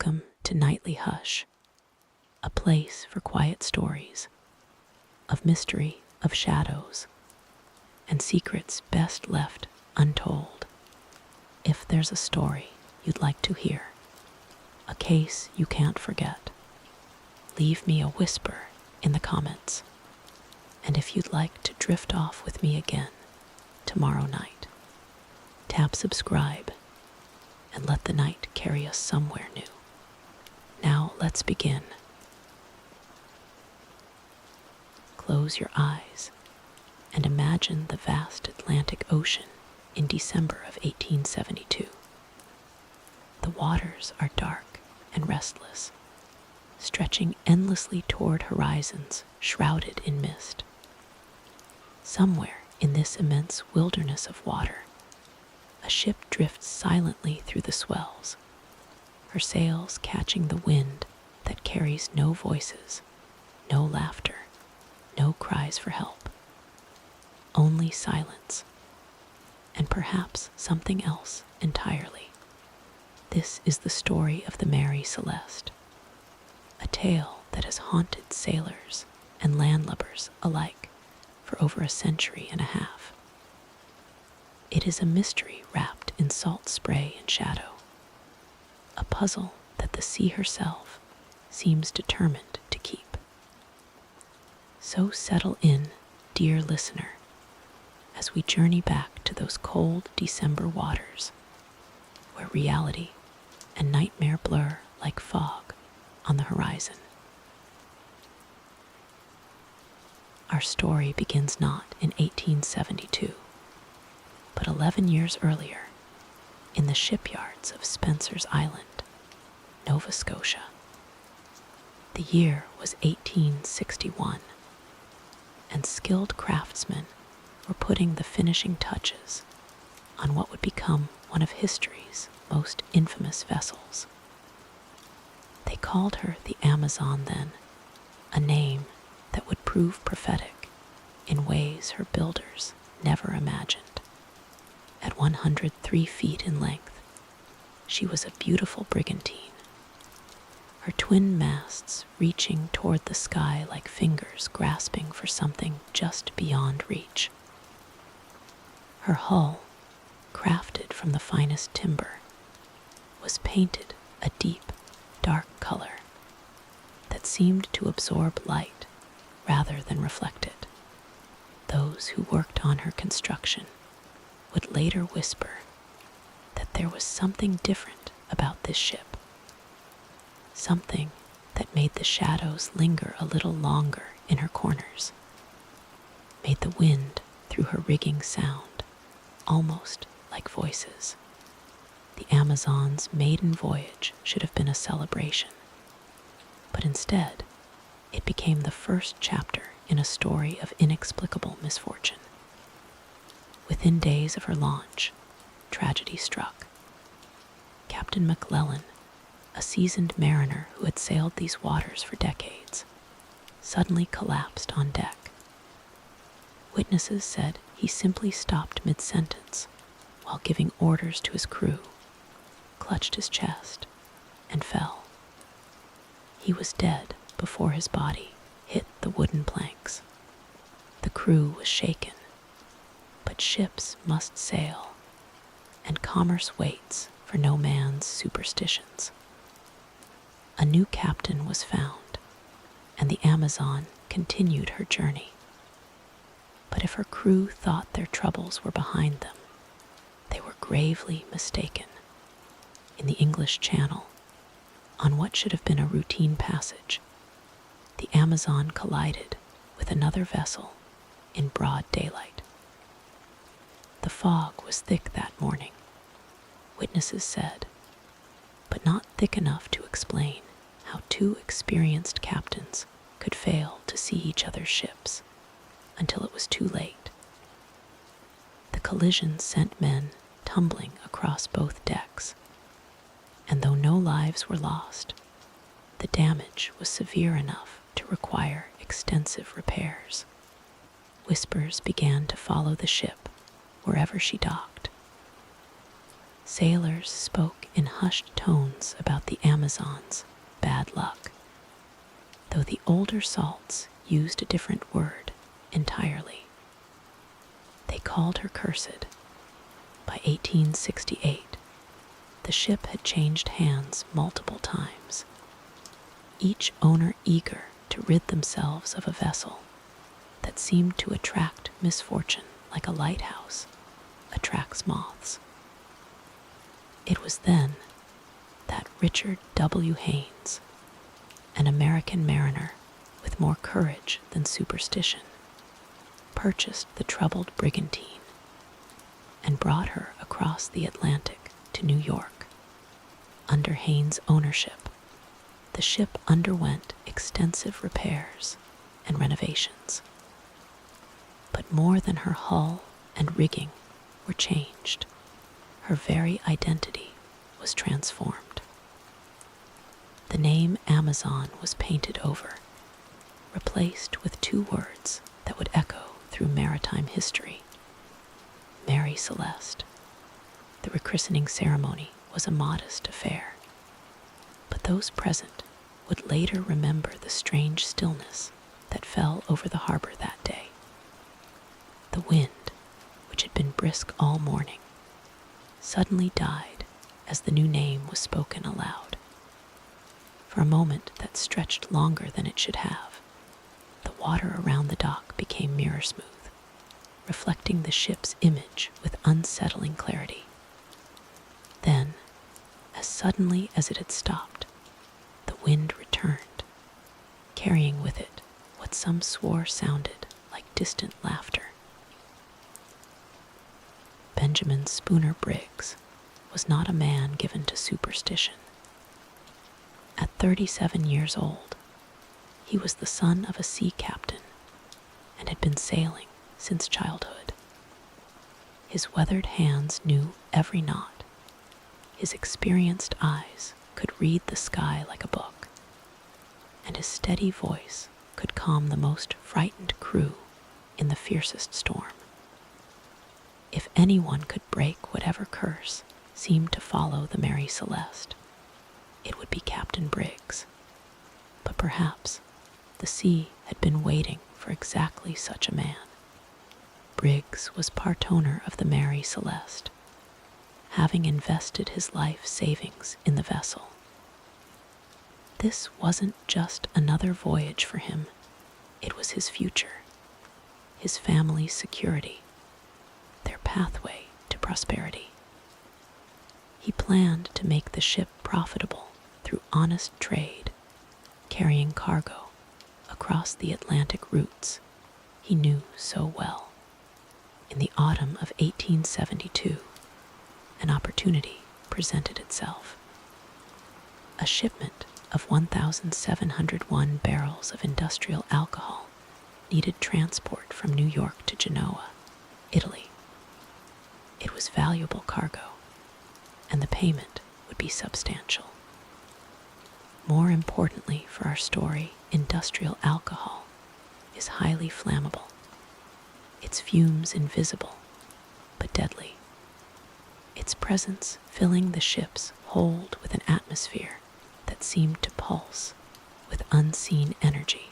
Welcome to Nightly Hush, a place for quiet stories, of mystery, of shadows, and secrets best left untold. If there's a story you'd like to hear, a case you can't forget, leave me a whisper in the comments. And if you'd like to drift off with me again tomorrow night, tap subscribe and let the night carry us somewhere new. Now let's begin. Close your eyes and imagine the vast Atlantic Ocean in December of 1872. The waters are dark and restless, stretching endlessly toward horizons shrouded in mist. Somewhere in this immense wilderness of water, a ship drifts silently through the swells, her sails catching the wind that carries no voices, no laughter, no cries for help. Only silence, and perhaps something else entirely. This is the story of the Mary Celeste, a tale that has haunted sailors and landlubbers alike for over a century and a half. It is a mystery wrapped in salt spray and shadow, a puzzle that the sea herself seems determined to keep. So settle in, dear listener, as we journey back to those cold December waters, where reality and nightmare blur like fog on the horizon. Our story begins not in 1872, but 11 years earlier, in the shipyards of Spencer's Island, Nova Scotia. The year was 1861, and skilled craftsmen were putting the finishing touches on what would become one of history's most infamous vessels. They called her the Amazon then, a name that would prove prophetic in ways her builders never imagined. At 103 feet in length, she was a beautiful brigantine, her twin masts reaching toward the sky like fingers grasping for something just beyond reach. Her hull, crafted from the finest timber, was painted a deep, dark color that seemed to absorb light rather than reflect it. Those who worked on her construction would later whisper that there was something different about this ship, something that made the shadows linger a little longer in her corners, made the wind through her rigging sound almost like voices. The Amazon's maiden voyage should have been a celebration, but instead it became the first chapter in a story of inexplicable misfortune. Within days of her launch, tragedy struck. Captain McClellan, a seasoned mariner who had sailed these waters for decades, suddenly collapsed on deck. Witnesses said he simply stopped mid-sentence while giving orders to his crew, clutched his chest, and fell. He was dead before his body hit the wooden planks. The crew was shaken, but ships must sail, and commerce waits for no man's superstitions. A new captain was found, and the Amazon continued her journey. But if her crew thought their troubles were behind them, they were gravely mistaken. In the English Channel, on what should have been a routine passage, the Amazon collided with another vessel in broad daylight. The fog was thick that morning, witnesses said, but not thick enough to explain how two experienced captains could fail to see each other's ships until it was too late. The collision sent men tumbling across both decks, and though no lives were lost, the damage was severe enough to require extensive repairs. Whispers began to follow the ship wherever she docked. Sailors spoke in hushed tones about the Amazon's bad luck, though the older salts used a different word entirely. They called her cursed. By 1868, the ship had changed hands multiple times, each owner eager to rid themselves of a vessel that seemed to attract misfortune like a lighthouse attracts moths. It was then that Richard W. Haynes, an American mariner with more courage than superstition, purchased the troubled brigantine and brought her across the Atlantic to New York. Under Haynes' ownership, the ship underwent extensive repairs and renovations. But more than her hull and rigging were changed, her very identity was transformed. The name Amazon was painted over, replaced with two words that would echo through maritime history: Mary Celeste. The rechristening ceremony was a modest affair, but those present would later remember the strange stillness that fell over the harbor that day. The wind, which had been brisk all morning, suddenly died as the new name was spoken aloud. For a moment that stretched longer than it should have, the water around the dock became mirror smooth, reflecting the ship's image with unsettling clarity. Then, as suddenly as it had stopped, the wind returned, carrying with it what some swore sounded like distant laughter. Benjamin Spooner Briggs was not a man given to superstition. At 37 years old, he was the son of a sea captain and had been sailing since childhood. His weathered hands knew every knot. His experienced eyes could read the sky like a book, and his steady voice could calm the most frightened crew in the fiercest storm. If anyone could break whatever curse seemed to follow the Mary Celeste, it would be Captain Briggs. But perhaps the sea had been waiting for exactly such a man. Briggs was part owner of the Mary Celeste, having invested his life savings in the vessel. This wasn't just another voyage for him, it was his future, his family's security, their pathway to prosperity. He planned to make the ship profitable through honest trade, carrying cargo across the Atlantic routes he knew so well. In the autumn of 1872, an opportunity presented itself. A shipment of 1,701 barrels of industrial alcohol needed transport from New York to Genoa, Italy. It was valuable cargo, and the payment would be substantial. More importantly for our story, industrial alcohol is highly flammable, its fumes invisible but deadly, its presence filling the ship's hold with an atmosphere that seemed to pulse with unseen energy.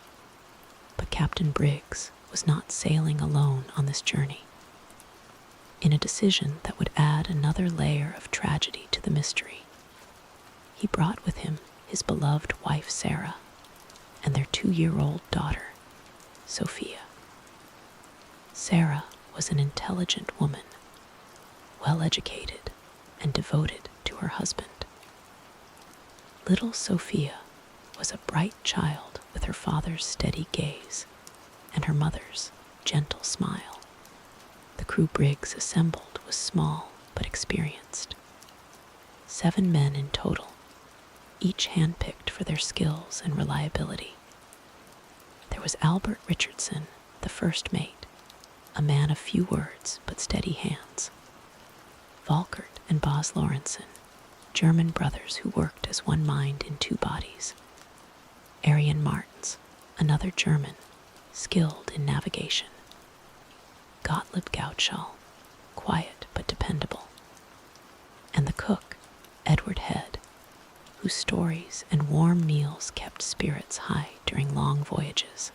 But Captain Briggs was not sailing alone on this journey. In a decision that would add another layer of tragedy to the mystery, he brought with him his beloved wife Sarah and their 2-year-old daughter, Sophia. Sarah was an intelligent woman, well-educated and devoted to her husband. Little Sophia was a bright child with her father's steady gaze and her mother's gentle smile. The crew Briggs assembled was small but experienced. 7 men in total, each handpicked for their skills and reliability. There was Albert Richardson, the first mate, a man of few words but steady hands. Volkert and Bas Lorentzen, German brothers who worked as one mind in 2 bodies. Arian Martens, another German, skilled in navigation. Gottlieb Gautschall, quiet but dependable. And the Edward Head, whose stories and warm meals kept spirits high during long voyages.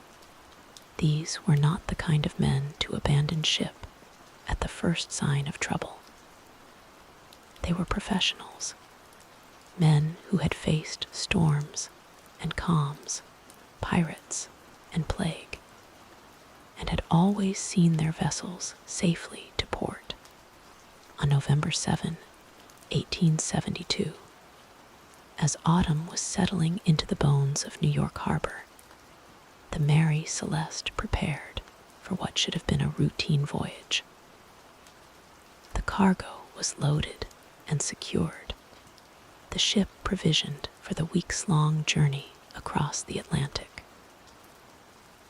These were not the kind of men to abandon ship at the first sign of trouble. They were professionals, men who had faced storms and calms, pirates and plague, and had always seen their vessels safely to port. On November 7, 1872, as autumn was settling into the bones of New York Harbor, the Mary Celeste prepared for what should have been a routine voyage. The cargo was loaded and secured, the ship provisioned for the weeks-long journey across the Atlantic.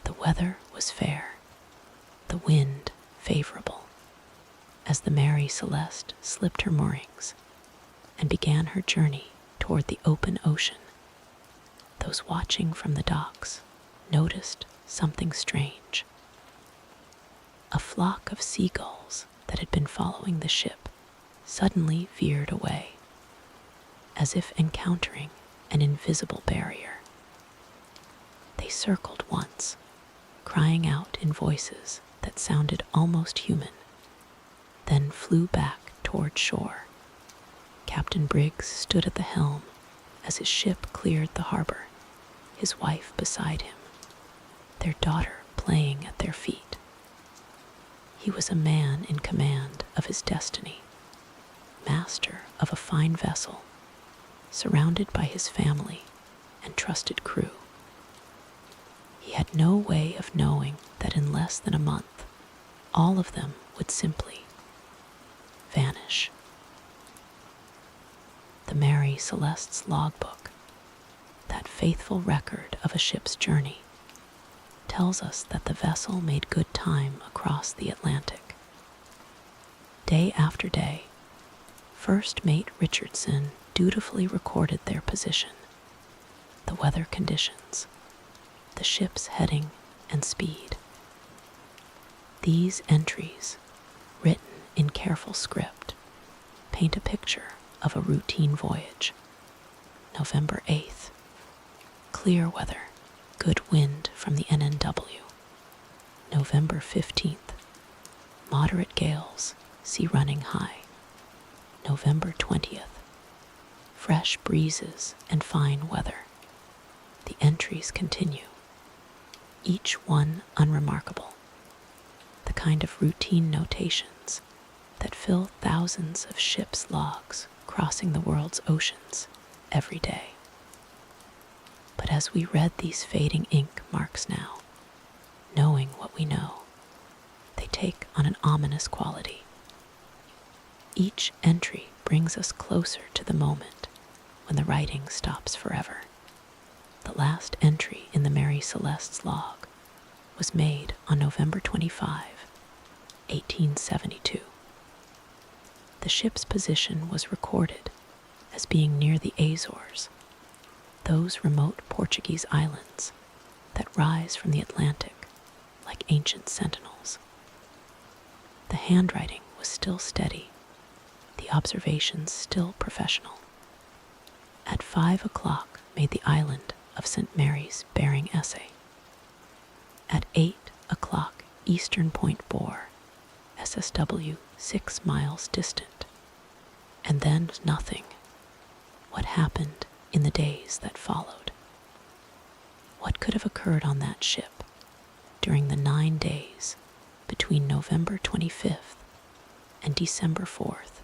The weather was fair, the wind favorable, as the Mary Celeste slipped her moorings and began her journey toward the open ocean. Those watching from the docks noticed something strange. A flock of seagulls that had been following the ship suddenly veered away, as if encountering an invisible barrier. They circled once, crying out in voices that sounded almost human, then flew back toward shore. Captain Briggs stood at the helm as his ship cleared the harbor, his wife beside him, their daughter playing at their feet. He was a man in command of his destiny, master of a fine vessel, surrounded by his family and trusted crew. He had no way of knowing that in less than a month, all of them would simply vanish. The Mary Celeste's logbook, that faithful record of a ship's journey, tells us that the vessel made good time across the Atlantic. Day after day, First Mate Richardson dutifully recorded their position, the weather conditions, the ship's heading and speed. These entries, written in careful script, paint a picture of a routine voyage. November 8th, clear weather, good wind from the NNW. November 15th, moderate gales, sea running high. November 20th, fresh breezes and fine weather. The entries continue, each one unremarkable, the kind of routine notations that fill thousands of ships' logs crossing the world's oceans every day. But as we read these fading ink marks now, knowing what we know, they take on an ominous quality. Each entry brings us closer to the moment when the writing stops forever. The last entry in the Mary Celeste's log was made on November 25, 1872. The ship's position was recorded as being near the Azores, those remote Portuguese islands that rise from the Atlantic like ancient sentinels. The handwriting was still steady, the observations still professional. At 5 o'clock made the island of St. Mary's bearing essay. At 8 o'clock Eastern Point bore, SSW 6 miles distant. And then nothing. What happened in the days that followed? What could have occurred on that ship during the 9 days between November 25th and December 4th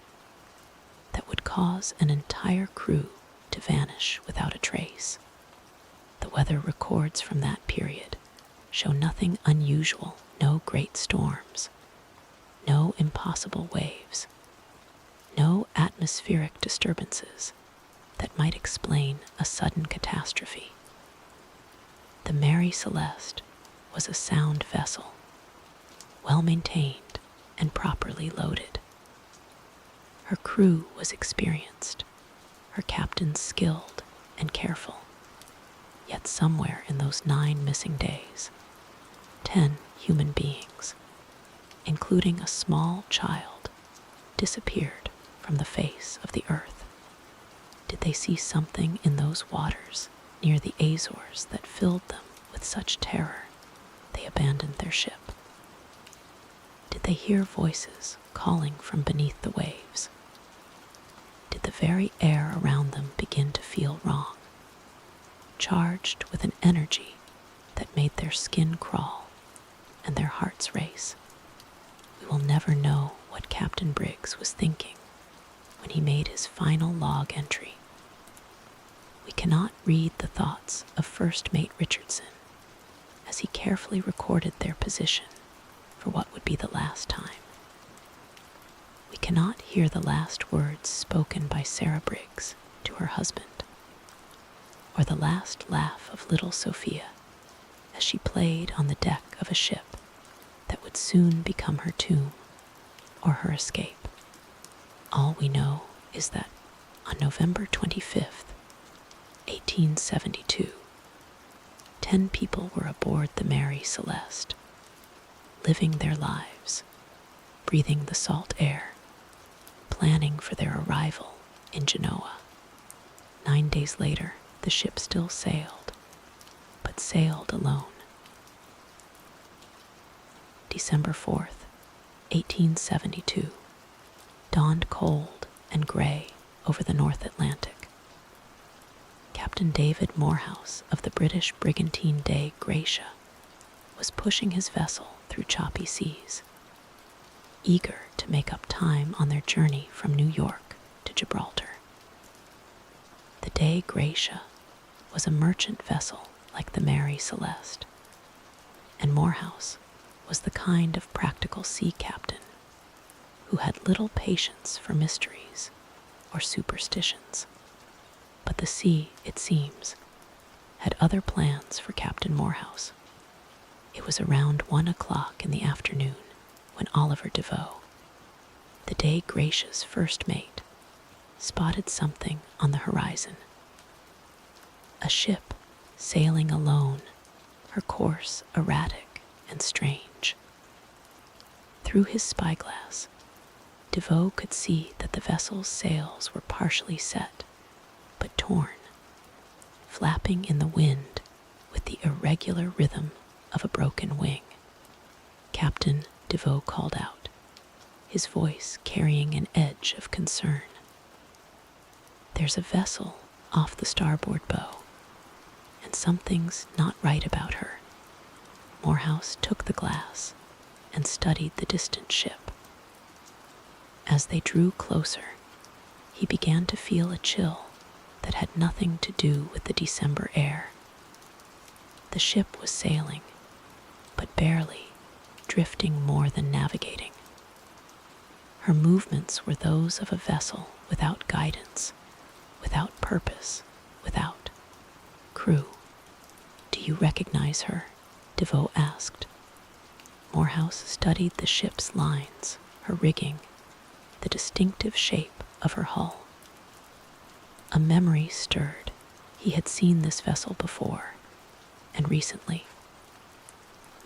that would cause an entire crew to vanish without a trace? The weather records from that period show nothing unusual, no great storms, no impossible waves, no atmospheric disturbances that might explain a sudden catastrophe. The Mary Celeste was a sound vessel, well maintained and properly loaded. Her crew was experienced, her captains skilled and careful. Yet somewhere in those 9 missing days, 10 human beings, including a small child, disappeared from the face of the earth. Did they see something in those waters near the Azores that filled them with such terror they abandoned their ship? Did they hear voices calling from beneath the waves? Did the very air around them begin to feel wrong, charged with an energy that made their skin crawl and their hearts race? We will never know what Captain Briggs was thinking when he made his final log entry. We cannot read the thoughts of First Mate Richardson as he carefully recorded their position for what would be the last time. We cannot hear the last words spoken by Sarah Briggs to her husband, or the last laugh of little Sophia as she played on the deck of a ship that would soon become her tomb or her escape. All we know is that on November 25th, 1872, 10 people were aboard the Mary Celeste, living their lives, breathing the salt air, planning for their arrival in Genoa. 9 days later, the ship still sailed, but sailed alone. December 4th, 1872, dawned cold and gray over the North Atlantic. Captain David Morehouse of the British brigantine Dei Gratia was pushing his vessel through choppy seas, eager to make up time on their journey from New York to Gibraltar. The Dei Gratia was a merchant vessel like the Mary Celeste, and Morehouse was the kind of practical sea captain who had little patience for mysteries or superstitions. But the sea, it seems, had other plans for Captain Morehouse. It was around 1 o'clock in the afternoon when Oliver Devoe, the Dei Gratia's first mate, spotted something on the horizon. A ship sailing alone, her course erratic and strange. Through his spyglass, Devoe could see that the vessel's sails were partially set, but torn, flapping in the wind with the irregular rhythm of a broken wing. Captain Devoe called out, his voice carrying an edge of concern. "There's a vessel off the starboard bow, and something's not right about her." Morehouse took the glass and studied the distant ship. As they drew closer, he began to feel a chill that had nothing to do with the December air. The ship was sailing, but barely, drifting more than navigating. Her movements were those of a vessel without guidance, without purpose, without crew. "Do you recognize her?" Devoe asked. Morehouse studied the ship's lines, her rigging, the distinctive shape of her hull. A memory stirred. He had seen this vessel before, and recently.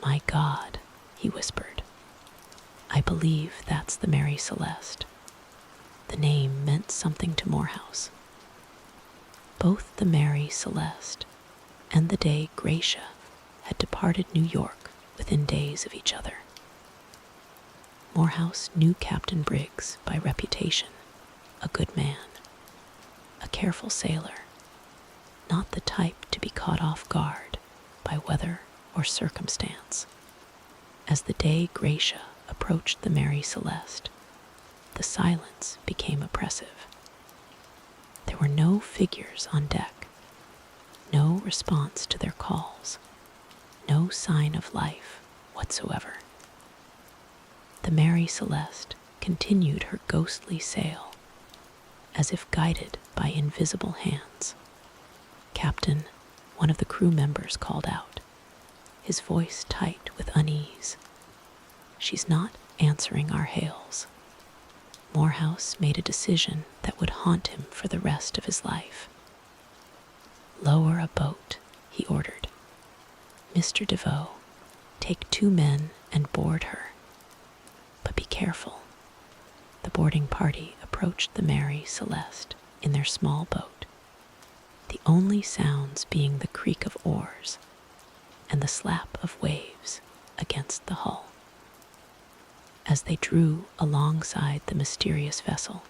"My God," he whispered. "I believe that's the Mary Celeste." The name meant something to Morehouse. Both the Mary Celeste and the Dei Gratia had departed New York within days of each other. Morehouse knew Captain Briggs by reputation, a good man, a careful sailor, not the type to be caught off guard by weather or circumstance. As the Dei Gratia approached the Mary Celeste, the silence became oppressive. There were no figures on deck, no response to their calls, no sign of life whatsoever. The Mary Celeste continued her ghostly sail, as if guided by invisible hands. "Captain," one of the crew members called out, his voice tight with unease. "She's not answering our hails." Morehouse made a decision that would haunt him for the rest of his life. "Lower a boat," he ordered. "Mr. Devoe, take 2 men and board her. But be careful." The boarding party approached the Mary Celeste in their small boat, the only sounds being the creak of oars and the slap of waves against the hull. As they drew alongside the mysterious vessel,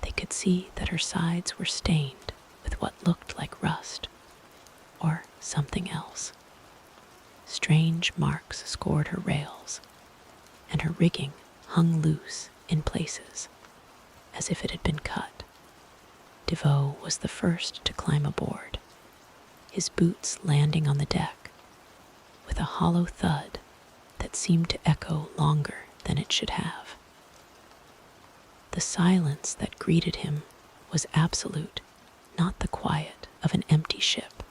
they could see that her sides were stained with what looked like rust or something else. Strange marks scored her rails, and her rigging hung loose in places, as if it had been cut. DeVoe was the first to climb aboard, his boots landing on the deck with a hollow thud that seemed to echo longer than it should have. The silence that greeted him was absolute, not the quiet of an empty ship,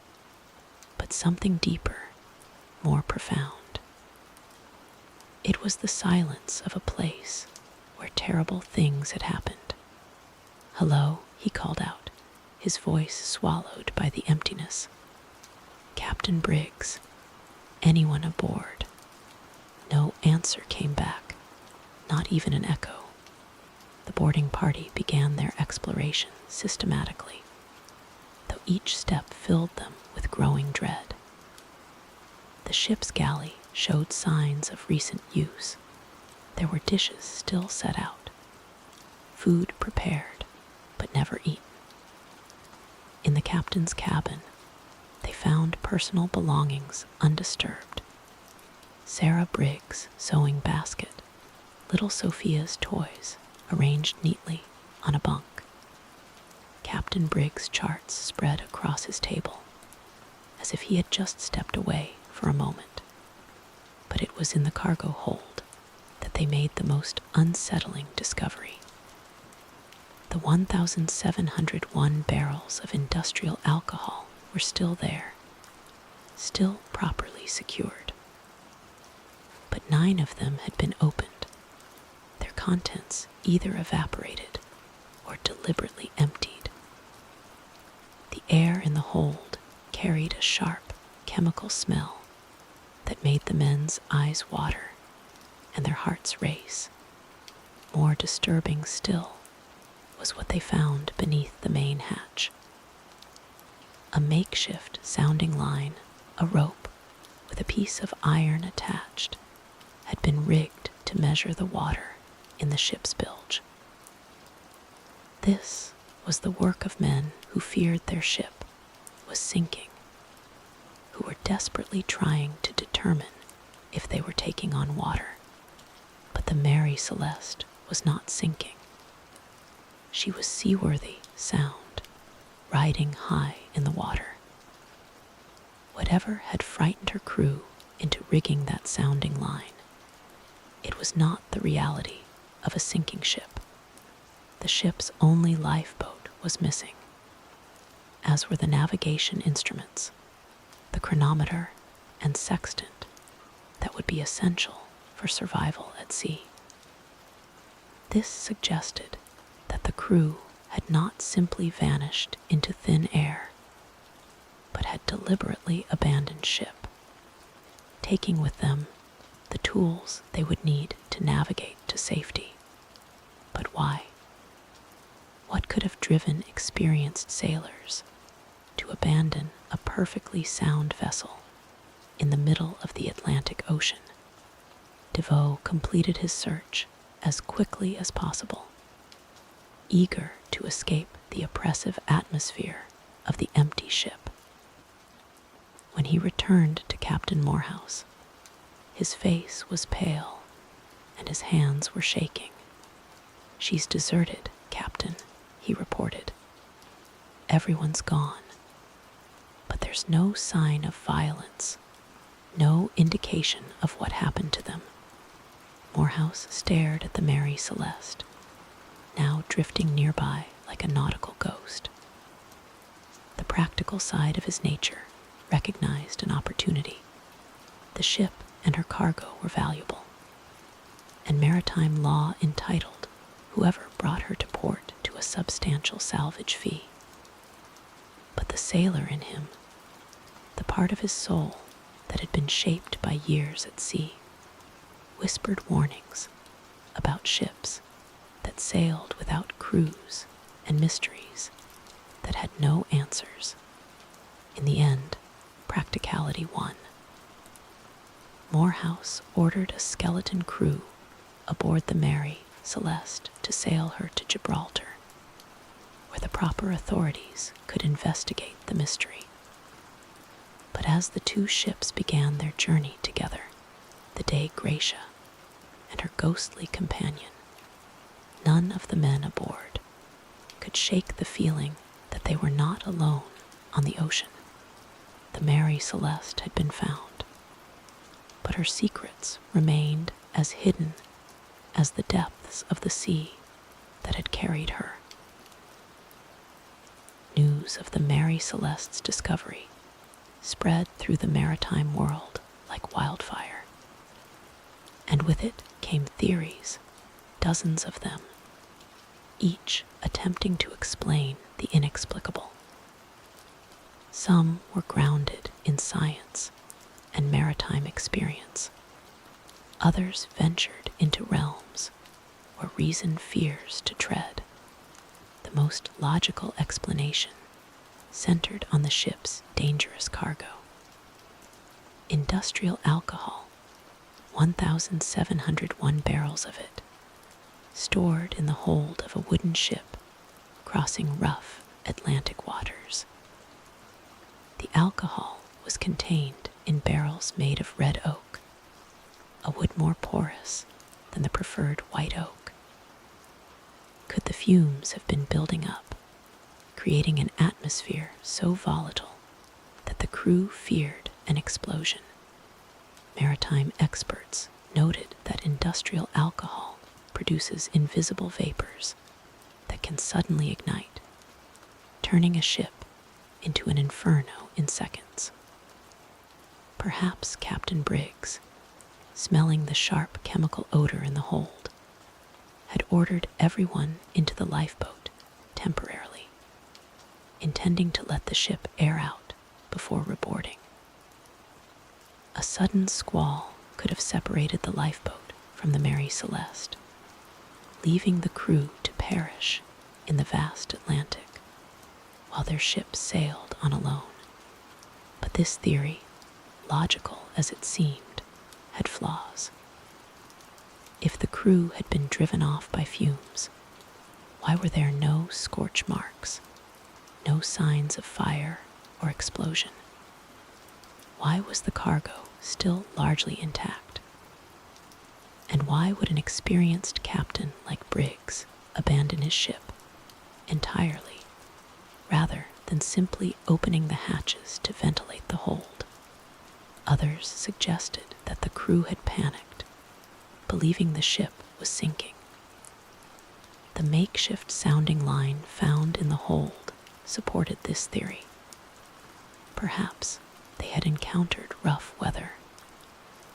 but something deeper, more profound. It was the silence of a place where terrible things had happened. "Hello," he called out, his voice swallowed by the emptiness. "Captain Briggs, anyone aboard?" No answer came back, not even an echo. The boarding party began their exploration systematically, though each step filled them with growing dread. The ship's galley showed signs of recent use. There were dishes still set out, food prepared but never eaten. In the captain's cabin, they found personal belongings undisturbed. Sarah Briggs' sewing basket, little Sophia's toys arranged neatly on a bunk. Captain Briggs' charts spread across his table, as if he had just stepped away for a moment. But it was in the cargo hold that they made the most unsettling discovery. The 1,701 barrels of industrial alcohol were still there, still properly secured. But 9 of them had been opened, their contents either evaporated or deliberately emptied. The air in the hold carried a sharp chemical smell that made the men's eyes water and their hearts race. More disturbing still was what they found beneath the main hatch. A makeshift sounding line, a rope with a piece of iron attached, had been rigged to measure the water in the ship's bilge. This was the work of men who feared their ship was sinking, who were desperately trying to determine if they were taking on water. But the Mary Celeste was not sinking. She was seaworthy, sound, riding high in the water. Whatever had frightened her crew into rigging that sounding line, it was not the reality of a sinking ship. The ship's only lifeboat was missing, as were the navigation instruments, the chronometer and sextant that would be essential for survival at sea. This suggested that the crew had not simply vanished into thin air, but had deliberately abandoned ship, taking with them the tools they would need to navigate to safety. But why? What could have driven experienced sailors to abandon a perfectly sound vessel in the middle of the Atlantic Ocean? DeVoe completed his search as quickly as possible, eager to escape the oppressive atmosphere of the empty ship. When he returned to Captain Morehouse, his face was pale and his hands were shaking. "She's deserted, Captain," he reported. "Everyone's gone. But there's no sign of violence, no indication of what happened to them." Morehouse stared at the Mary Celeste, now drifting nearby like a nautical ghost. The practical side of his nature recognized an opportunity. The ship and her cargo were valuable, and maritime law entitled whoever brought her to port to a substantial salvage fee. But the sailor in him, the part of his soul that had been shaped by years at sea, whispered warnings about ships that sailed without crews and mysteries that had no answers. In the end, practicality won. Morehouse ordered a skeleton crew aboard the Mary Celeste to sail her to Gibraltar, where the proper authorities could investigate the mystery. But as the two ships began their journey together, the Dei Gracia and her ghostly companion, none of the men aboard could shake the feeling that they were not alone on the ocean. The Mary Celeste had been found, but her secrets remained as hidden as the depths of the sea that had carried her. News of the Mary Celeste's discovery spread through the maritime world like wildfire, and with it came theories, dozens of them, each attempting to explain the inexplicable. Some were grounded in science and maritime experience. Others ventured into realms where reason fears to tread. The most logical explanation centered on the ship's dangerous cargo. Industrial alcohol, 1,701 barrels of it, stored in the hold of a wooden ship crossing rough Atlantic waters. The alcohol was contained in barrels made of red oak, a wood more porous than the preferred white oak. Could the fumes have been building up, creating an atmosphere so volatile that the crew feared an explosion? Maritime experts noted that industrial alcohol produces invisible vapors that can suddenly ignite, turning a ship into an inferno in seconds. Perhaps Captain Briggs, smelling the sharp chemical odor in the hold, had ordered everyone into the lifeboat temporarily, intending to let the ship air out before reboarding. A sudden squall could have separated the lifeboat from the Mary Celeste, leaving the crew to perish in the vast Atlantic while their ship sailed on alone. But this theory, logical as it seemed, had flaws. If the crew had been driven off by fumes, why were there no scorch marks, no signs of fire or explosion? Why was the cargo still largely intact? And why would an experienced captain like Briggs abandon his ship entirely, rather than simply opening the hatches to ventilate the hold? Others suggested that the crew had panicked, believing the ship was sinking. The makeshift sounding line found in the hold supported this theory. Perhaps they had encountered rough weather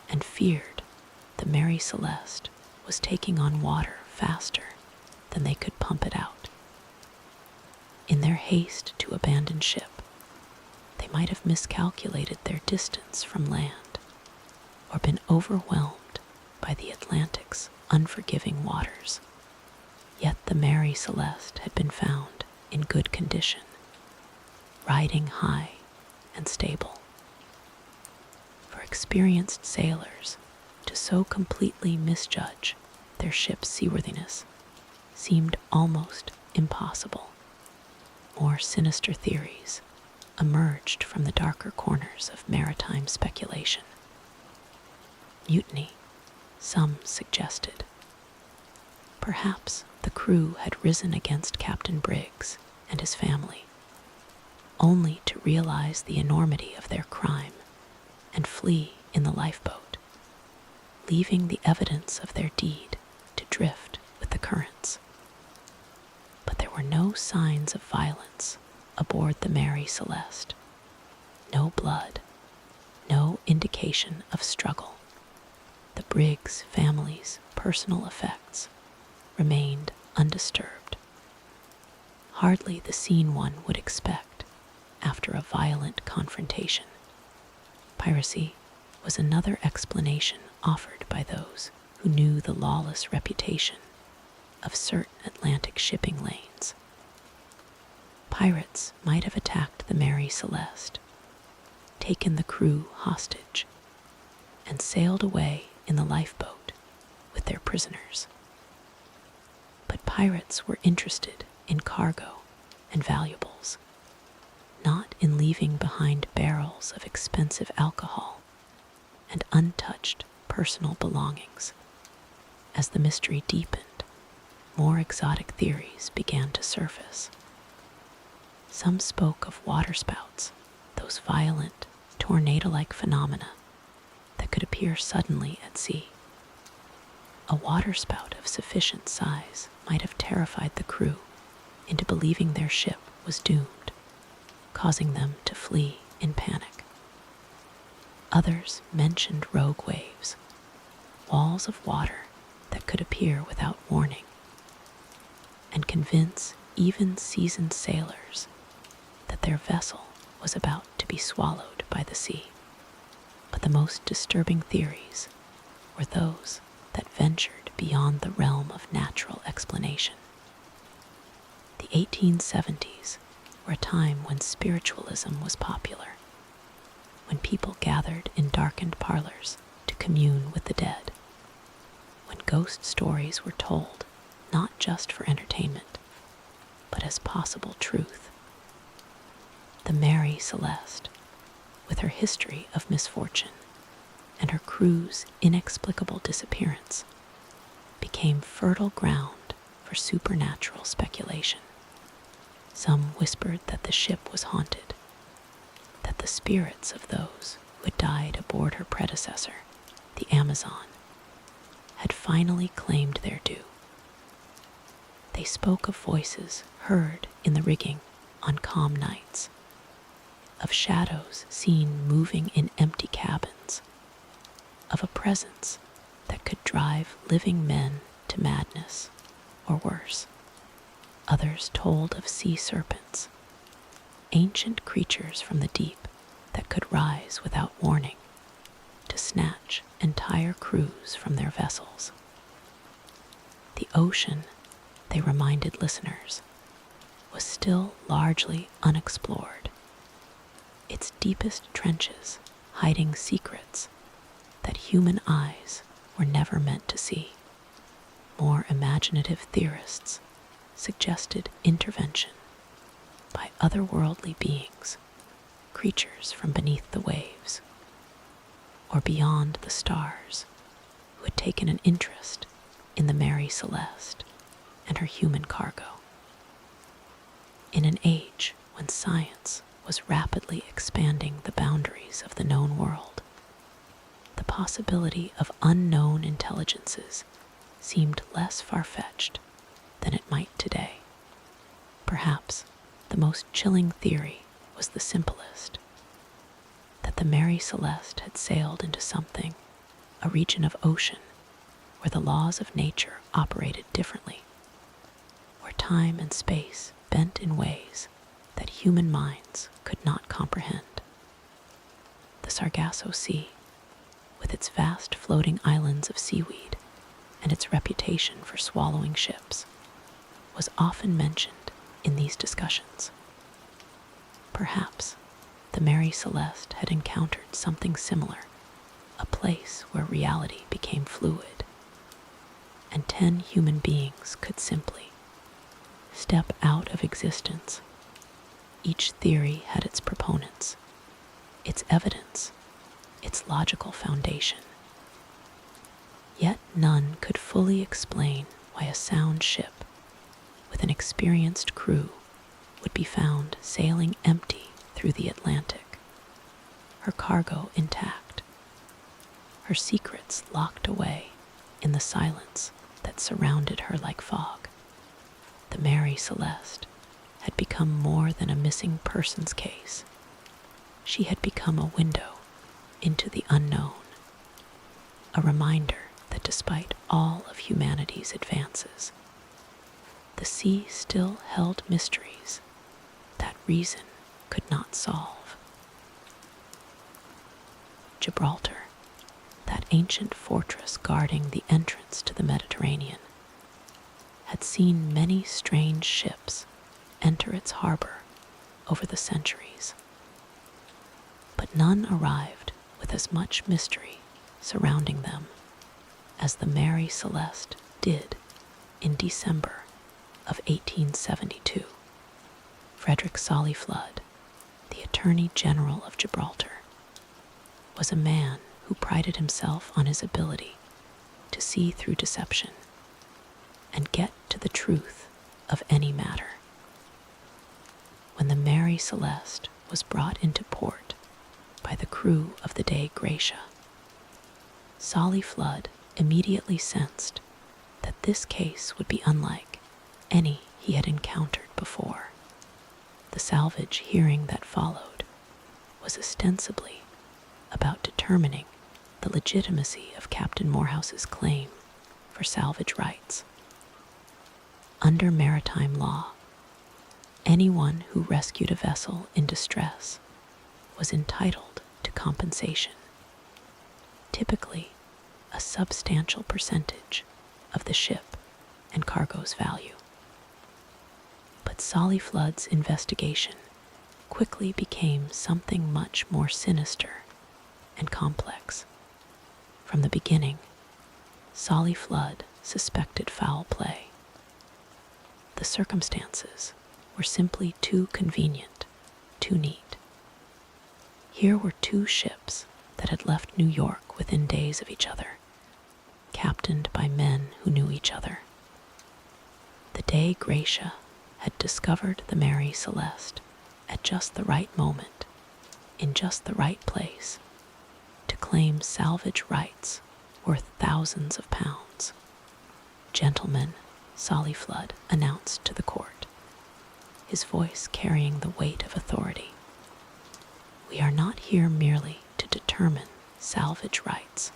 and feared the Mary Celeste was taking on water faster than they could pump it out. In their haste to abandon ship, they might have miscalculated their distance from land or been overwhelmed by the Atlantic's unforgiving waters. Yet the Mary Celeste had been found in good condition, riding high and stable. For experienced sailors to so completely misjudge their ship's seaworthiness seemed almost impossible. More sinister theories emerged from the darker corners of maritime speculation. Mutiny, some suggested. Perhaps the crew had risen against Captain Briggs and his family, only to realize the enormity of their crime and flee in the lifeboat, leaving the evidence of their deed to drift with the currents. But there were no signs of violence aboard the Mary Celeste. No blood, no indication of struggle. The Briggs family's personal effects remained undisturbed. Hardly the scene one would expect after a violent confrontation. Piracy was another explanation offered by those who knew the lawless reputation of certain Atlantic shipping lanes. Pirates might have attacked the Mary Celeste, taken the crew hostage, and sailed away in the lifeboat with their prisoners. But pirates were interested in cargo and valuables, not in leaving behind barrels of expensive alcohol and untouched personal belongings. As the mystery deepened, more exotic theories began to surface. Some spoke of waterspouts, those violent, tornado-like phenomena that could appear suddenly at sea. A waterspout of sufficient size might have terrified the crew into believing their ship was doomed, causing them to flee in panic. Others mentioned rogue waves, walls of water that could appear without warning, and convince even seasoned sailors that their vessel was about to be swallowed by the sea. But the most disturbing theories were those that ventured beyond the realm of natural explanation. The 1870s were a time when spiritualism was popular, when people gathered in darkened parlors to commune with the dead, when ghost stories were told not just for entertainment, but as possible truth. The Mary Celeste, with her history of misfortune and her crew's inexplicable disappearance, became fertile ground for supernatural speculation. Some whispered that the ship was haunted, that the spirits of those who had died aboard her predecessor, the Amazon, had finally claimed their due. They spoke of voices heard in the rigging on calm nights, of shadows seen moving in empty cabins, of a presence that could drive living men to madness, or worse. Others told of sea serpents, ancient creatures from the deep that could rise without warning to snatch entire crews from their vessels. The ocean, they reminded listeners, was still largely unexplored, its deepest trenches hiding secrets that human eyes were never meant to see. More imaginative theorists suggested intervention by otherworldly beings, creatures from beneath the waves, or beyond the stars, who had taken an interest in the Mary Celeste and her human cargo. In an age when science was rapidly expanding the boundaries of the known world, the possibility of unknown intelligences seemed less far-fetched than it might today. Perhaps the most chilling theory was the simplest, that the Mary Celeste had sailed into something, a region of ocean where the laws of nature operated differently, where time and space bent in ways that human minds could not comprehend. The Sargasso Sea, with its vast floating islands of seaweed and its reputation for swallowing ships, was often mentioned in these discussions. Perhaps the Mary Celeste had encountered something similar, a place where reality became fluid, and 10 human beings could simply step out of existence. Each theory had its proponents, its evidence, its logical foundation. Yet none could fully explain why a sound ship with an experienced crew would be found sailing empty through the Atlantic, her cargo intact, her secrets locked away in the silence that surrounded her like fog. The Mary Celeste had become more than a missing persons case. She had become a window into the unknown, a reminder that despite all of humanity's advances, the sea still held mysteries that reason could not solve. Gibraltar, that ancient fortress guarding the entrance to the Mediterranean, had seen many strange ships enter its harbor over the centuries. But none arrived with as much mystery surrounding them as the Mary Celeste did in December of 1872. Frederick Solly Flood, the Attorney General of Gibraltar, was a man who prided himself on his ability to see through deception and get to the truth of any matter. When the Mary Celeste was brought into port by the crew of the Dei Gratia, Solly Flood immediately sensed that this case would be unlike any he had encountered before. The salvage hearing that followed was ostensibly about determining the legitimacy of Captain Morehouse's claim for salvage rights. Under maritime law, anyone who rescued a vessel in distress was entitled to compensation, typically a substantial percentage of the ship and cargo's value. But Solly Flood's investigation quickly became something much more sinister and complex. From the beginning, Solly Flood suspected foul play. The circumstances were simply too convenient, too neat. Here were two ships that had left New York within days of each other, captained by men who knew each other. The Dei Gratia had discovered the Mary Celeste at just the right moment, in just the right place, to claim salvage rights worth thousands of pounds. "Gentlemen," Solly Flood announced to the court, his voice carrying the weight of authority, "we are not here merely to determine salvage rights.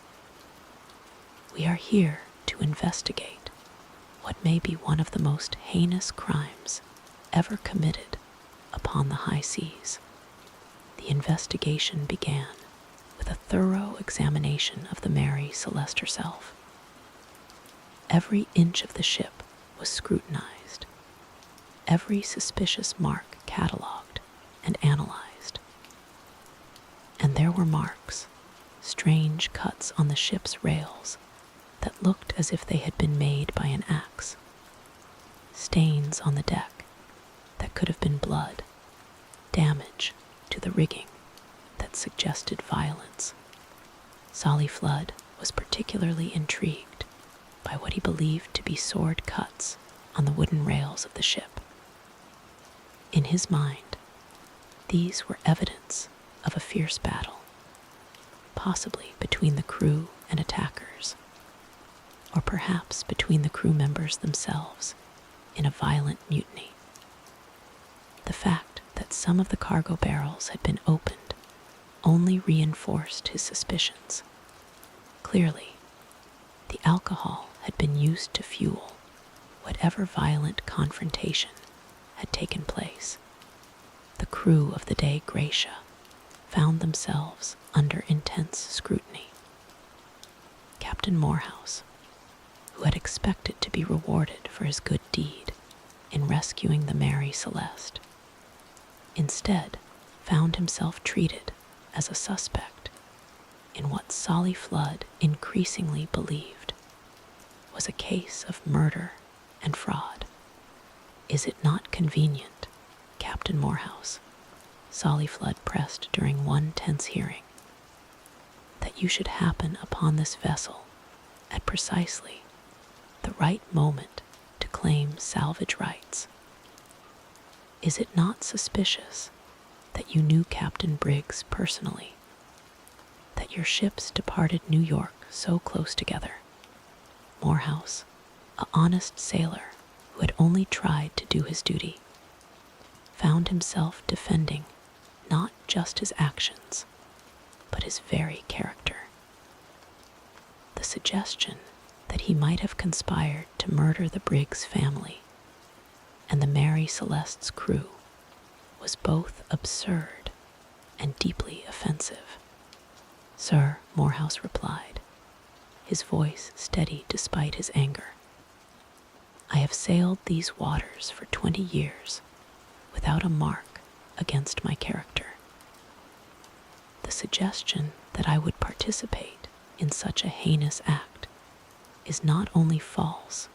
We are here to investigate what may be one of the most heinous crimes ever committed upon the high seas." The investigation began with a thorough examination of the Mary Celeste herself. Every inch of the ship was scrutinized, every suspicious mark catalogued and analyzed. And there were marks, strange cuts on the ship's rails that looked as if they had been made by an axe, stains on the deck that could have been blood, damage to the rigging that suggested violence. Solly Flood was particularly intrigued by what he believed to be sword cuts on the wooden rails of the ship. In his mind, these were evidence of a fierce battle, possibly between the crew and attackers, or perhaps between the crew members themselves in a violent mutiny. The fact that some of the cargo barrels had been opened only reinforced his suspicions. Clearly, the alcohol had been used to fuel whatever violent confrontation had taken place. The crew of the Dei Gratia found themselves under intense scrutiny. Captain Morehouse, who had expected to be rewarded for his good deed in rescuing the Mary Celeste, instead found himself treated as a suspect in what Solly Flood increasingly believed was a case of murder and fraud. "Is it not convenient, Captain Morehouse," Solly Flood pressed during one tense hearing, "that you should happen upon this vessel at precisely the right moment to claim salvage rights? Is it not suspicious that you knew Captain Briggs personally, that your ships departed New York so close together? Morehouse, an honest sailor who had only tried to do his duty, found himself defending not just his actions, but his very character. The suggestion that he might have conspired to murder the Briggs family and the Mary Celeste's crew was both absurd and deeply offensive." "Sir," Morehouse replied, his voice steady despite his anger, "I have sailed these waters for 20 years without a mark against my character. The suggestion that I would participate in such a heinous act is not only false,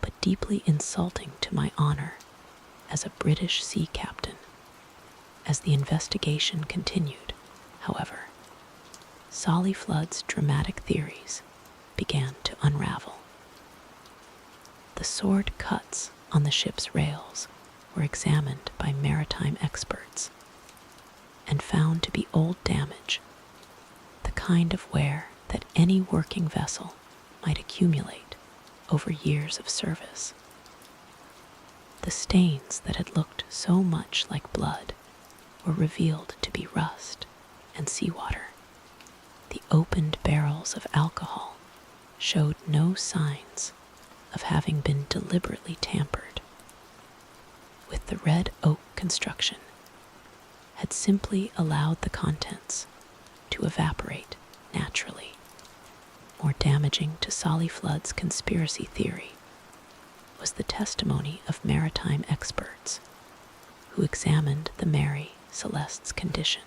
but deeply insulting to my honor as a British sea captain. As the investigation continued, however, Solly Flood's dramatic theories began to unravel. The sword cuts on the ship's rails were examined by maritime experts and found to be old damage, the kind of wear that any working vessel might accumulate over years of service. The stains that had looked so much like blood were revealed to be rust and seawater. The opened barrels of alcohol showed no signs of having been deliberately tampered with. The red oak construction had simply allowed the contents to evaporate naturally. More damaging to Solly Flood's conspiracy theory was the testimony of maritime experts who examined the Mary Celeste's condition.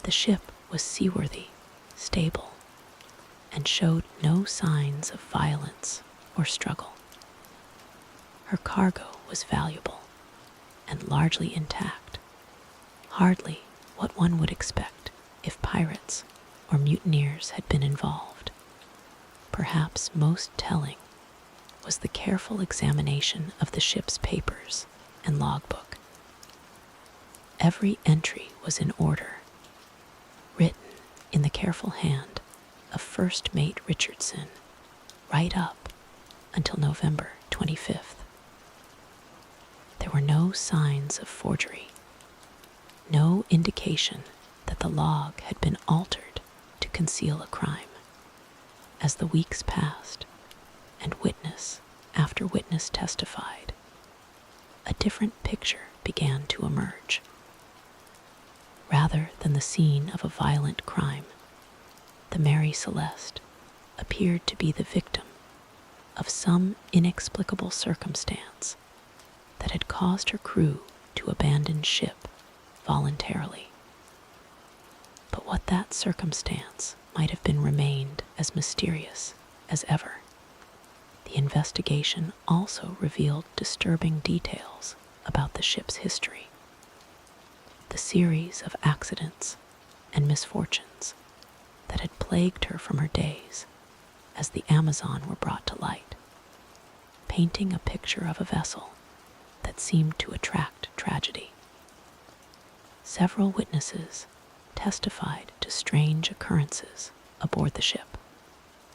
The ship was seaworthy, stable, and showed no signs of violence or struggle. Her cargo was valuable and largely intact, hardly what one would expect if pirates or mutineers had been involved. Perhaps most telling was the careful examination of the ship's papers and logbook. Every entry was in order, written in the careful hand of First Mate Richardson, right up until November 25th. There were no signs of forgery, no indication that the log had been altered to conceal a crime. As the weeks passed, and witness after witness testified, a different picture began to emerge. Rather than the scene of a violent crime, the Mary Celeste appeared to be the victim of some inexplicable circumstance that had caused her crew to abandon ship voluntarily. But what that circumstance might have been remained as mysterious as ever. The investigation also revealed disturbing details about the ship's history. The series of accidents and misfortunes that had plagued her from her days as the Amazon were brought to light, painting a picture of a vessel that seemed to attract tragedy. Several witnesses testified to strange occurrences aboard the ship,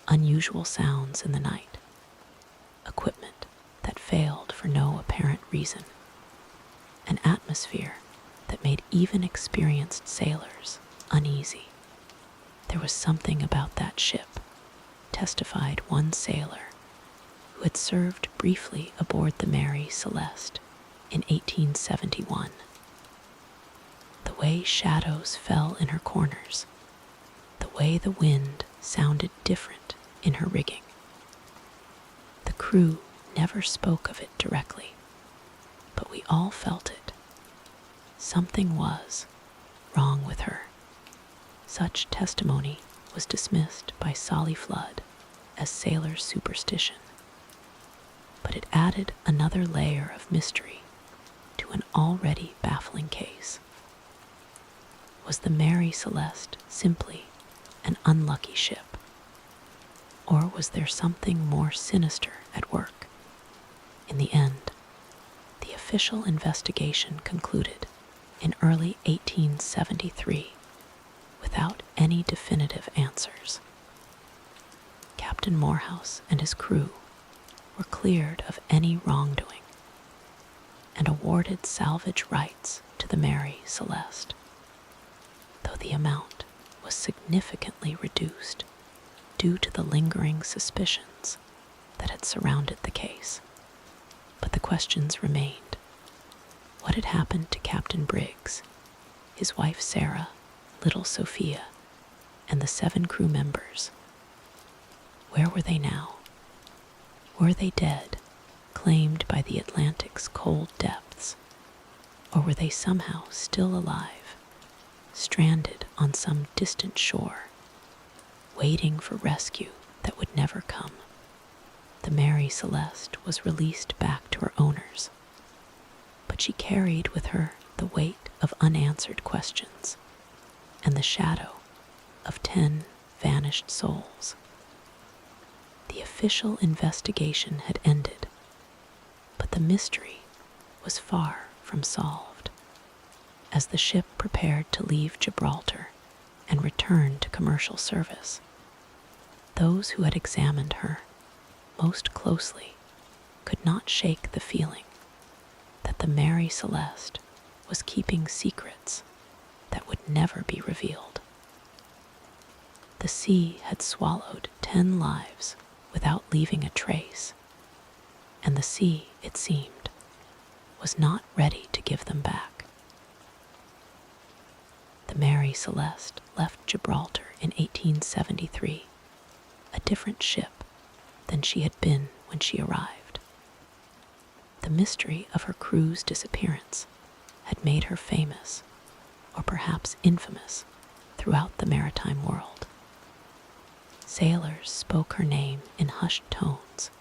unusual sounds in the night, equipment that failed for no apparent reason, an atmosphere that made even experienced sailors uneasy. There was something about that ship, testified one sailor who had served briefly aboard the Mary Celeste in 1871. The way shadows fell in her corners, the way the wind sounded different in her rigging. The crew never spoke of it directly, but we all felt it. Something was wrong with her. Such testimony was dismissed by Solly Flood as sailor superstition, but it added another layer of mystery to an already baffling case. Was the Mary Celeste simply an unlucky ship? Or was there something more sinister at work? In the end, the official investigation concluded in early 1873 without any definitive answers. Captain Morehouse and his crew were cleared of any wrongdoing and awarded salvage rights to the Mary Celeste, though the amount was significantly reduced due to the lingering suspicions that had surrounded the case. But the questions remained. What had happened to Captain Briggs, his wife Sarah, little Sophia, and the 7 crew members? Where were they now? Were they dead, claimed by the Atlantic's cold depths? Or were they somehow still alive, stranded on some distant shore, waiting for rescue that would never come? The Mary Celeste was released back to her owners, but she carried with her the weight of unanswered questions and the shadow of 10 vanished souls. The official investigation had ended, but the mystery was far from solved. As the ship prepared to leave Gibraltar and return to commercial service, those who had examined her most closely could not shake the feeling that the Mary Celeste was keeping secrets that would never be revealed. The sea had swallowed 10 lives without leaving a trace, and the sea, it seemed, was not ready to give them back. The Mary Celeste left Gibraltar in 1873, a different ship than she had been when she arrived. The mystery of her crew's disappearance had made her famous, or perhaps infamous, throughout the maritime world. Sailors spoke her name in hushed tones,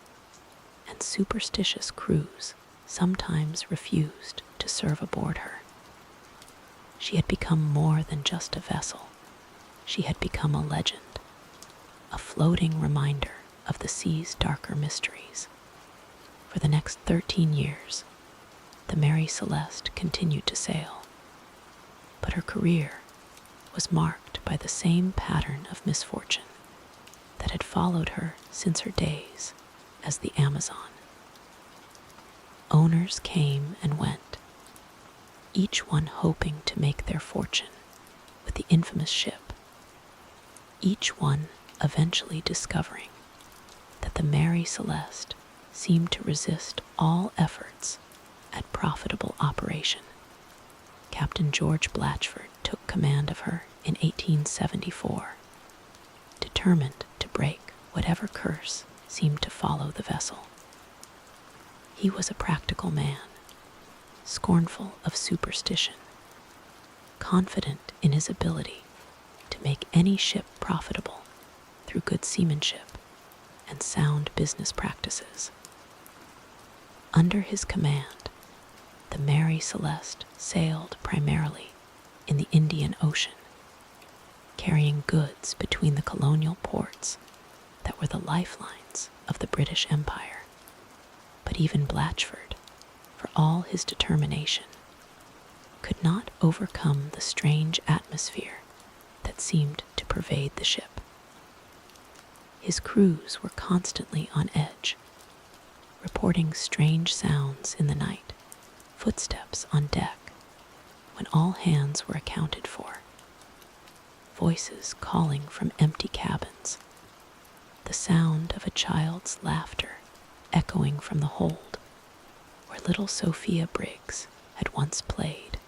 and superstitious crews sometimes refused to serve aboard her. She had become more than just a vessel. She had become a legend, a floating reminder of the sea's darker mysteries. For the next 13 years, the Mary Celeste continued to sail, but her career was marked by the same pattern of misfortune that had followed her since her days as the Amazon. Owners came and went, each one hoping to make their fortune with the infamous ship, each one eventually discovering that the Mary Celeste seemed to resist all efforts at profitable operation. Captain George Blatchford took command of her in 1874, determined to break whatever curse seemed to follow the vessel. He was a practical man, scornful of superstition, confident in his ability to make any ship profitable through good seamanship and sound business practices. Under his command, the Mary Celeste sailed primarily in the Indian Ocean, carrying goods between the colonial ports that were the lifelines of the British Empire. But even Blatchford, for all his determination, could not overcome the strange atmosphere that seemed to pervade the ship. His crews were constantly on edge, reporting strange sounds in the night, footsteps on deck when all hands were accounted for, voices calling from empty cabins, the sound of a child's laughter echoing from the hold where little Sophia Briggs had once played.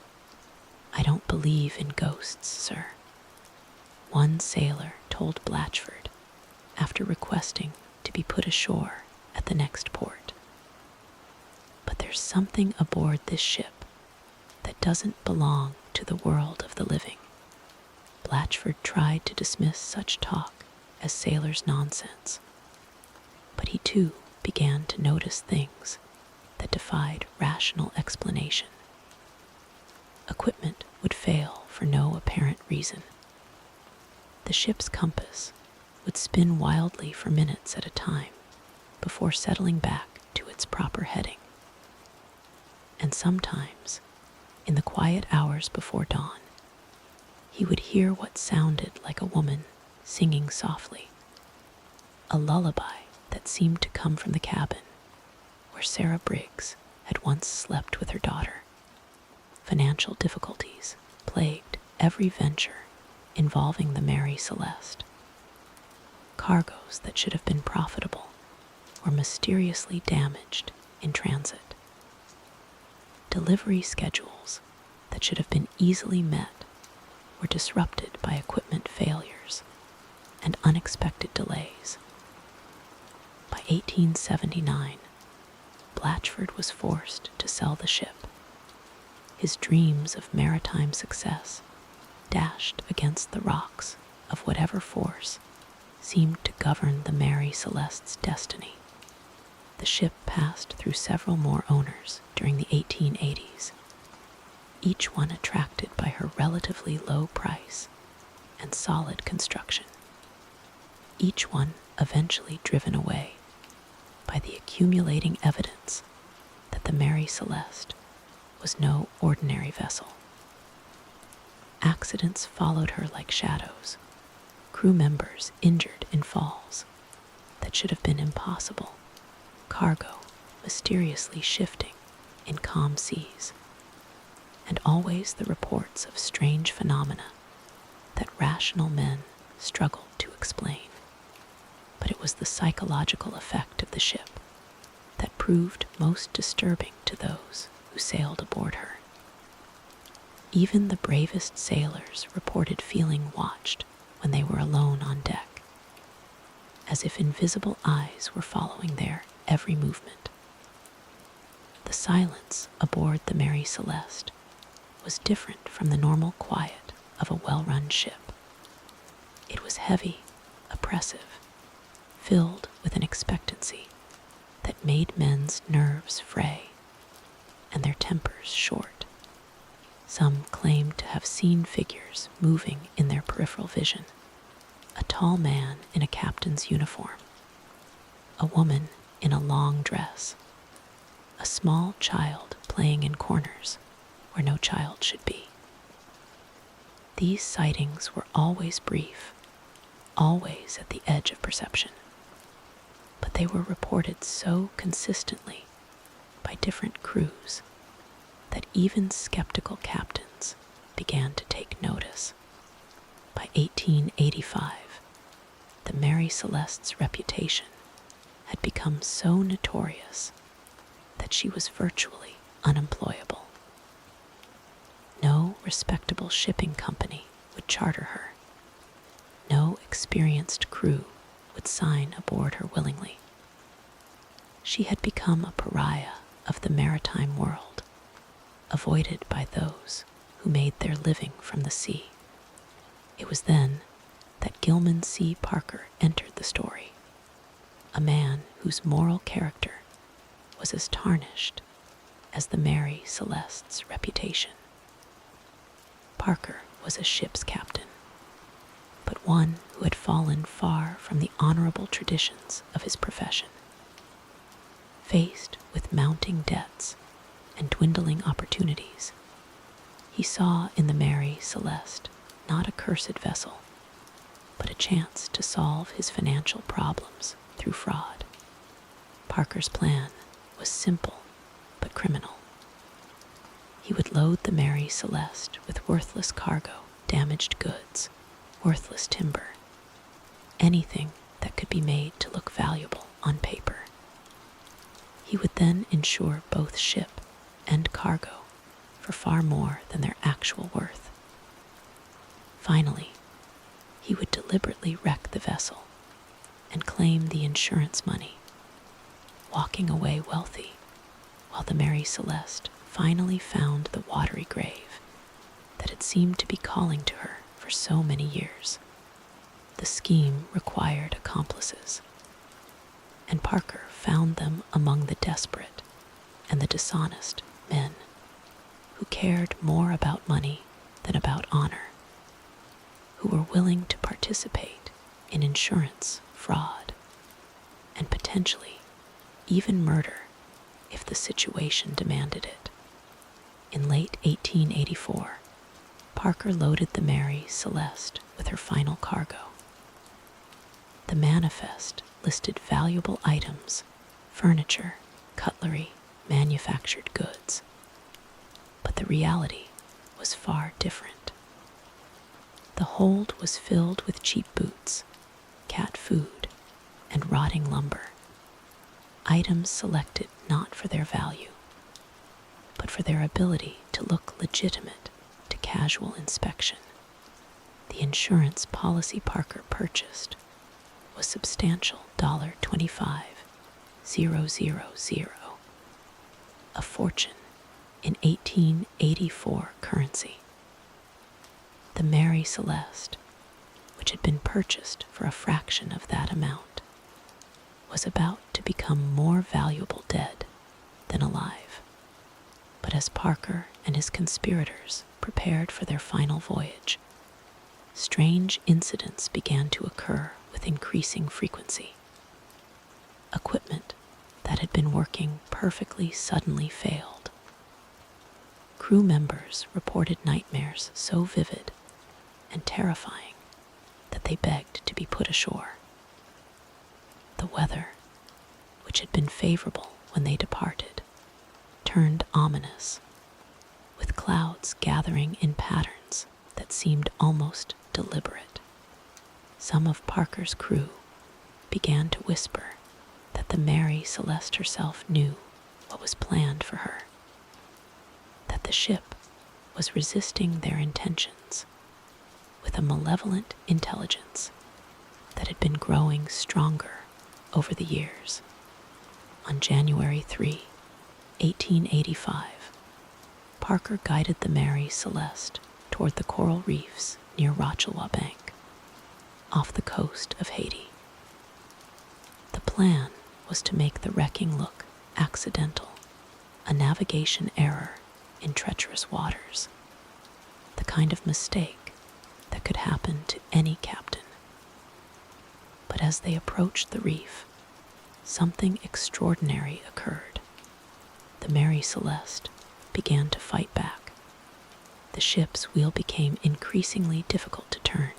"I don't believe in ghosts, sir," one sailor told Blatchford after requesting to be put ashore at the next port. "But there's something aboard this ship that doesn't belong to the world of the living." Blatchford tried to dismiss such talk as sailors' nonsense, but he too began to notice things that defied rational explanation. Equipment would fail for no apparent reason. The ship's compass would spin wildly for minutes at a time before settling back to its proper heading. And sometimes, in the quiet hours before dawn, he would hear what sounded like a woman singing softly, a lullaby that seemed to come from the cabin where Sarah Briggs had once slept with her daughter. Financial difficulties plagued every venture involving the Mary Celeste. Cargoes that should have been profitable were mysteriously damaged in transit. Delivery schedules that should have been easily met were disrupted by equipment failures and unexpected delays. By 1879, Blatchford was forced to sell the ship. his dreams of maritime success dashed against the rocks of whatever force seemed to govern the Mary Celeste's destiny. The ship passed through several more owners during the 1880s, each one attracted by her relatively low price and solid construction, each one eventually driven away by the accumulating evidence that the Mary Celeste was no ordinary vessel. Accidents followed her like shadows, crew members injured in falls that should have been impossible, cargo mysteriously shifting in calm seas, and always the reports of strange phenomena that rational men struggled to explain. But it was the psychological effect of the ship that proved most disturbing to those who sailed aboard her. Even the bravest sailors reported feeling watched when they were alone on deck, as if invisible eyes were following their every movement. The silence aboard the Mary Celeste was different from the normal quiet of a well-run ship. It was heavy, oppressive, filled with an expectancy that made men's nerves fray and their tempers short. Some claimed to have seen figures moving in their peripheral vision: a tall man in a captain's uniform, a woman in a long dress, a small child playing in corners where no child should be. These sightings were always brief, always at the edge of perception, but they were reported so consistently by different crews that even skeptical captains began to take notice. By 1885, the Mary Celeste's reputation had become so notorious that she was virtually unemployable. No respectable shipping company would charter her. No experienced crew would sign aboard her willingly. She had become a pariah of the maritime world, avoided by those who made their living from the sea. It was then that Gilman C. Parker entered the story, a man whose moral character was as tarnished as the Mary Celeste's reputation. Parker was a ship's captain, but one who had fallen far from the honorable traditions of his profession. Faced with mounting debts and dwindling opportunities, he saw in the Mary Celeste not a cursed vessel, but a chance to solve his financial problems through fraud. Parker's plan was simple but criminal. He would load the Mary Celeste with worthless cargo, damaged goods, worthless timber, anything that could be made to look valuable on paper. He would then insure both ship and cargo for far more than their actual worth. Finally, he would deliberately wreck the vessel and claim the insurance money, walking away wealthy, while the Mary Celeste finally found the watery grave that had seemed to be calling to her for so many years. The scheme required accomplices, and Parker found them among the desperate and the dishonest men who cared more about money than about honor, who were willing to participate in insurance fraud and potentially even murder if the situation demanded it. In late 1884, Parker loaded the Mary Celeste with her final cargo. The manifest listed valuable items, furniture, cutlery, manufactured goods. But the reality was far different. The hold was filled with cheap boots, cat food, and rotting lumber, items selected not for their value, but for their ability to look legitimate to casual inspection. The insurance policy Parker purchased was substantial $25,000, a fortune in 1884 currency. The Mary Celeste, which had been purchased for a fraction of that amount, was about to become more valuable dead than alive. But as Parker and his conspirators prepared for their final voyage, strange incidents began to occur with increasing frequency. Equipment that had been working perfectly suddenly failed. Crew members reported nightmares so vivid and terrifying that they begged to be put ashore. The weather, which had been favorable when they departed, turned ominous, with clouds gathering in patterns that seemed almost deliberate. Some of Parker's crew began to whisper that the Mary Celeste herself knew what was planned for her, that the ship was resisting their intentions with a malevolent intelligence that had been growing stronger over the years. On January 3, 1885, Parker guided the Mary Celeste toward the coral reefs near Rochawa Bank, off the coast of Haiti. The plan was to make the wrecking look accidental, a navigation error in treacherous waters, the kind of mistake that could happen to any captain. But as they approached the reef, something extraordinary occurred. The Mary Celeste began to fight back. The ship's wheel became increasingly difficult to turn,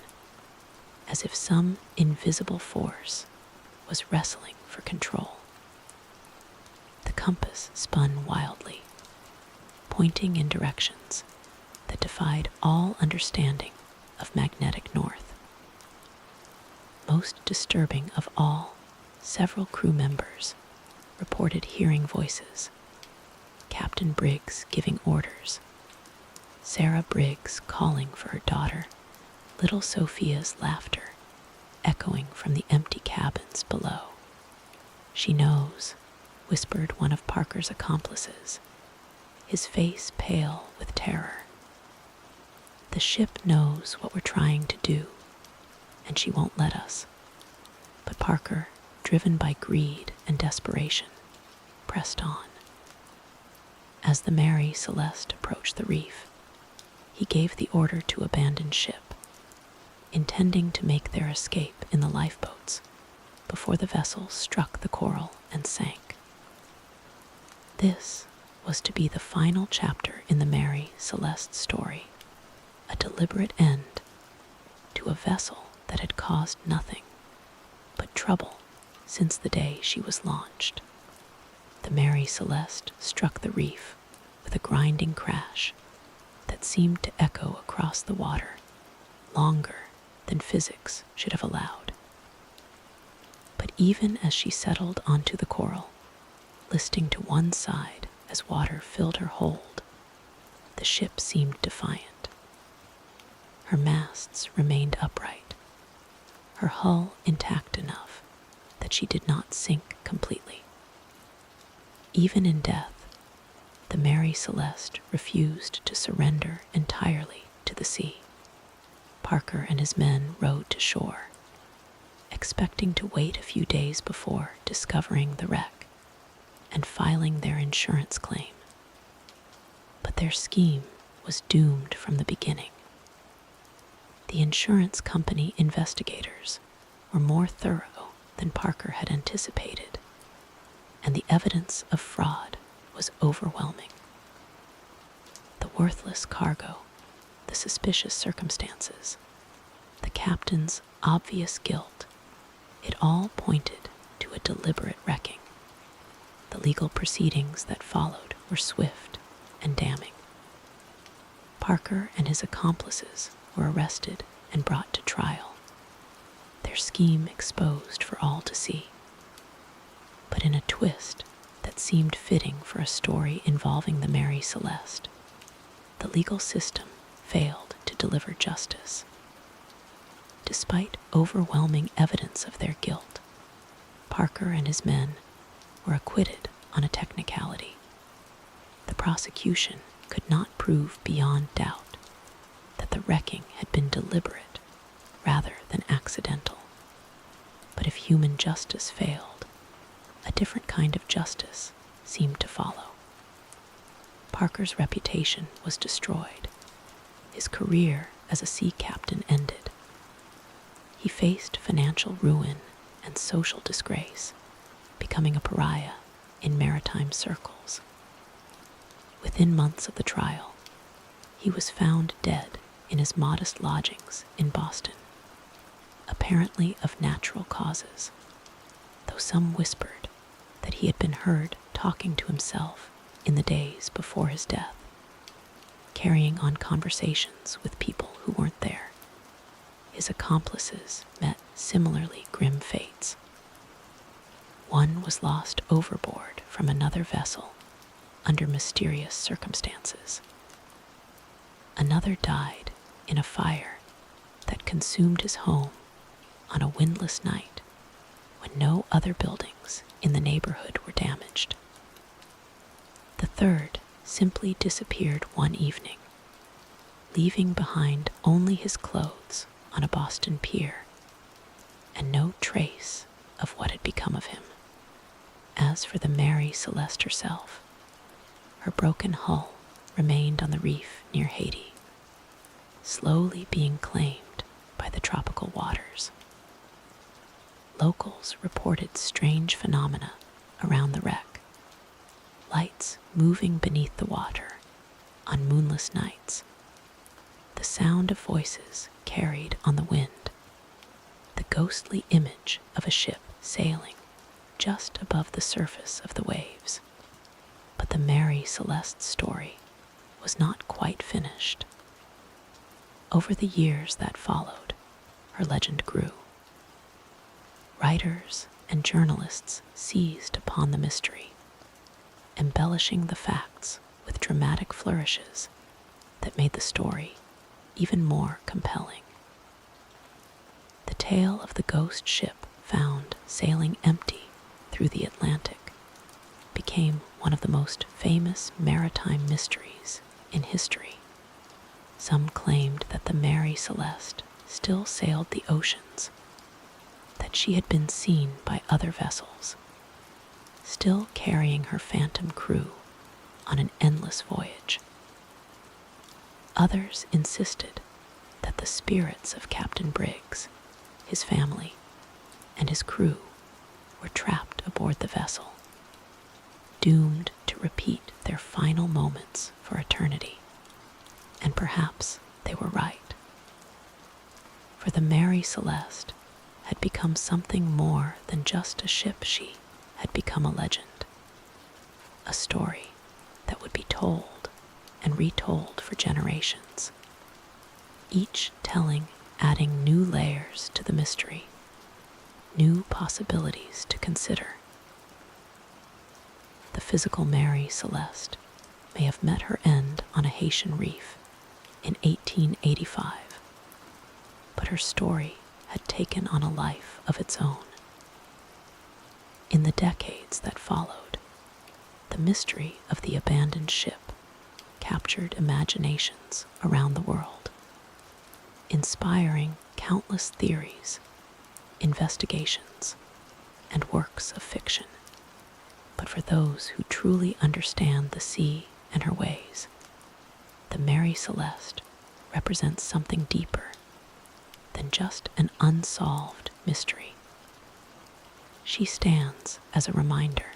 as if some invisible force was wrestling for control. The compass spun wildly, pointing in directions that defied all understanding of magnetic north. Most disturbing of all, several crew members reported hearing voices. Captain Briggs giving orders, Sarah Briggs calling for her daughter, little Sophia's laughter echoing from the empty cabins below. "She knows," whispered one of Parker's accomplices, his face pale with terror. "The ship knows what we're trying to do, and she won't let us." But Parker, driven by greed and desperation, pressed on. As the Mary Celeste approached the reef, he gave the order to abandon ship, intending to make their escape in the lifeboats before the vessel struck the coral and sank. This was to be the final chapter in the Mary Celeste story, a deliberate end to a vessel that had caused nothing but trouble since the day she was launched. The Mary Celeste struck the reef with a grinding crash that seemed to echo across the water longer than physics should have allowed. But even as she settled onto the coral, listing to one side as water filled her hold, the ship seemed defiant. Her masts remained upright, her hull intact enough that she did not sink completely. Even in death, the Mary Celeste refused to surrender entirely to the sea. Parker and his men rowed to shore, expecting to wait a few days before discovering the wreck and filing their insurance claim. But their scheme was doomed from the beginning. The insurance company investigators were more thorough than Parker had anticipated, and the evidence of fraud was overwhelming. The worthless cargo, the suspicious circumstances, the captain's obvious guilt, it all pointed to a deliberate wrecking. The legal proceedings that followed were swift and damning. Parker and his accomplices were arrested and brought to trial, their scheme exposed for all to see. But in a twist that seemed fitting for a story involving the Mary Celeste, the legal system failed to deliver justice. Despite overwhelming evidence of their guilt, Parker and his men were acquitted on a technicality. The prosecution could not prove beyond doubt that the wrecking had been deliberate rather than accidental. But if human justice failed, a different kind of justice seemed to follow. Parker's reputation was destroyed. His career as a sea captain ended. He faced financial ruin and social disgrace, becoming a pariah in maritime circles. Within months of the trial, he was found dead in his modest lodgings in Boston, apparently of natural causes, though some whispered that he had been heard talking to himself in the days before his death, carrying on conversations with people who weren't there. His accomplices met similarly grim fates. One was lost overboard from another vessel under mysterious circumstances. Another died in a fire that consumed his home on a windless night when no other buildings in the neighborhood were damaged. The third simply disappeared one evening, leaving behind only his clothes on a Boston pier and no trace of what had become of him. As for the Mary Celeste herself, her broken hull remained on the reef near Haiti, slowly being claimed by the tropical waters. Locals reported strange phenomena around the wreck, lights moving beneath the water on moonless nights, the sound of voices carried on the wind, the ghostly image of a ship sailing just above the surface of the waves. But the Mary Celeste story was not quite finished. Over the years that followed, her legend grew. Writers and journalists seized upon the mystery, embellishing the facts with dramatic flourishes that made the story even more compelling. The tale of the ghost ship found sailing empty through the Atlantic became one of the most famous maritime mysteries in history. Some claimed that the Mary Celeste still sailed the oceans, that she had been seen by other vessels, still carrying her phantom crew on an endless voyage. Others insisted that the spirits of Captain Briggs, his family, and his crew were trapped aboard the vessel, doomed to repeat their final moments for eternity. And perhaps they were right. For the Mary Celeste had become something more than just a ship. She had become a legend, a story that would be told and retold for generations, each telling adding new layers to the mystery, new possibilities to consider. The physical Mary Celeste may have met her end on a Haitian reef in 1885, but her story had taken on a life of its own. In the decades that followed, the mystery of the abandoned ship captured imaginations around the world, inspiring countless theories, investigations, and works of fiction. But for those who truly understand the sea and her ways, the Mary Celeste represents something deeper than just an unsolved mystery. She stands as a reminder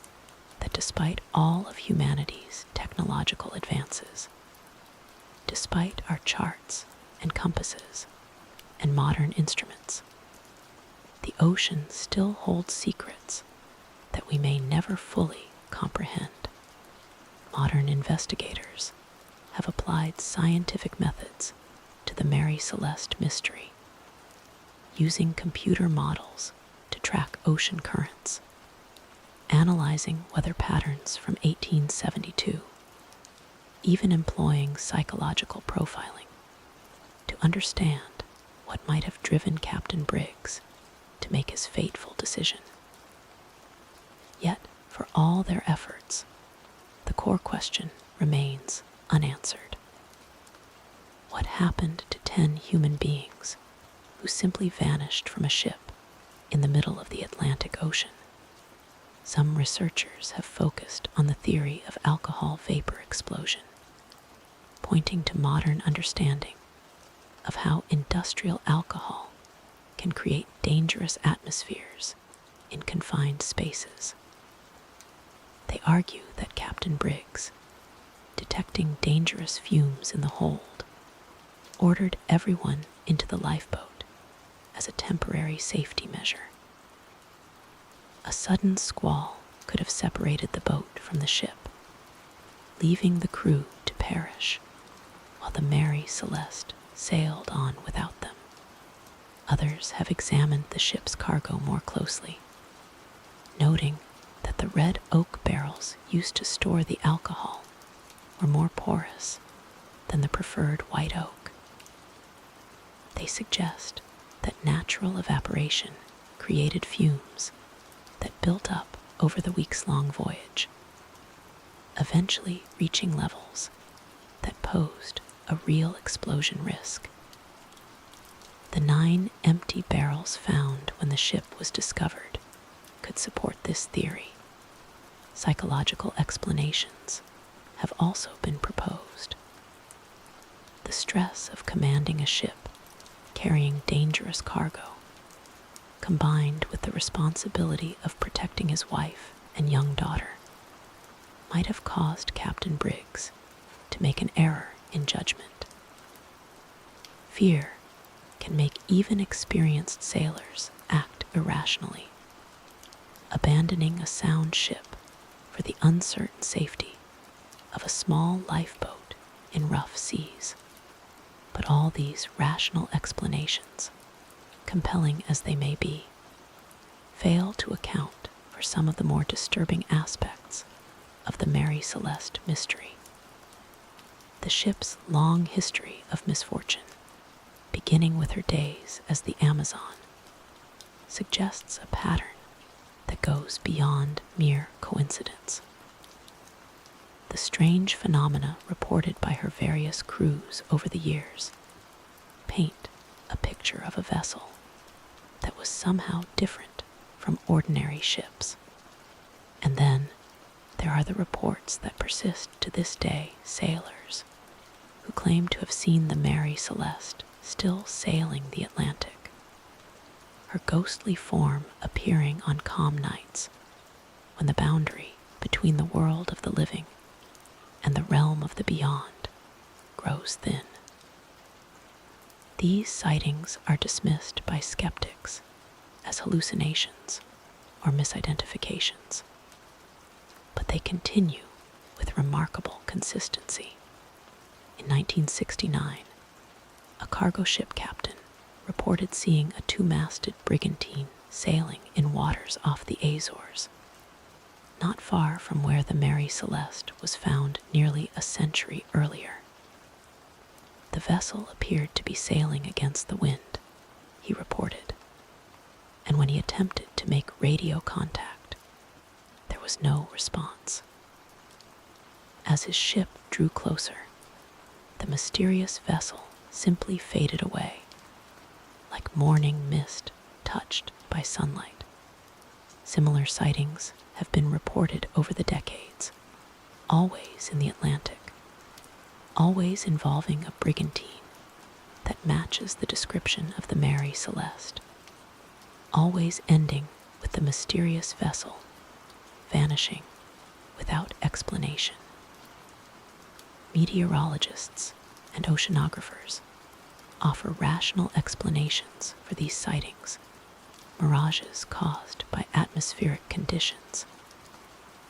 that despite all of humanity's technological advances, despite our charts and compasses and modern instruments, the ocean still holds secrets that we may never fully comprehend. Modern investigators have applied scientific methods to the Mary Celeste mystery, using computer models to track ocean currents, analyzing weather patterns from 1872, even employing psychological profiling to understand what might have driven Captain Briggs to make his fateful decision. Yet, for all their efforts, the core question remains unanswered. What happened to 10 human beings who simply vanished from a ship in the middle of the Atlantic Ocean? Some researchers have focused on the theory of alcohol vapor explosion, pointing to modern understanding of how industrial alcohol can create dangerous atmospheres in confined spaces. They argue that Captain Briggs, detecting dangerous fumes in the hold, ordered everyone into the lifeboat as a temporary safety measure. A sudden squall could have separated the boat from the ship, leaving the crew to perish, while the Mary Celeste sailed on without them. Others have examined the ship's cargo more closely, noting that the red oak barrels used to store the alcohol were more porous than the preferred white oak. They suggest that natural evaporation created fumes that built up over the weeks-long voyage, eventually reaching levels that posed a real explosion risk. The 9 empty barrels found when the ship was discovered could support this theory. Psychological explanations have also been proposed. The stress of commanding a ship carrying dangerous cargo, combined with the responsibility of protecting his wife and young daughter, might have caused Captain Briggs to make an error in judgment. Fear can make even experienced sailors act irrationally, abandoning a sound ship for the uncertain safety of a small lifeboat in rough seas. But all these rational explanations, compelling as they may be, fail to account for some of the more disturbing aspects of the Mary Celeste mystery. The ship's long history of misfortune, beginning with her days as the Amazon, suggests a pattern that goes beyond mere coincidence. The strange phenomena reported by her various crews over the years paint a picture of a vessel that was somehow different from ordinary ships. And then there are the reports that persist to this day, sailors who claim to have seen the Mary Celeste still sailing the Atlantic, her ghostly form appearing on calm nights when the boundary between the world of the living and the realm of the beyond grows thin. These sightings are dismissed by skeptics as hallucinations or misidentifications, but they continue with remarkable consistency. In 1969, a cargo ship captain reported seeing a 2-masted brigantine sailing in waters off the Azores, not far from where the Mary Celeste was found nearly a century earlier. The vessel appeared to be sailing against the wind, he reported, and when he attempted to make radio contact, there was no response. As his ship drew closer, the mysterious vessel simply faded away, like morning mist touched by sunlight. Similar sightings have been reported over the decades, always in the Atlantic, always involving a brigantine that matches the description of the Mary Celeste, always ending with the mysterious vessel vanishing without explanation. Meteorologists and oceanographers offer rational explanations for these sightings: mirages caused by atmospheric conditions,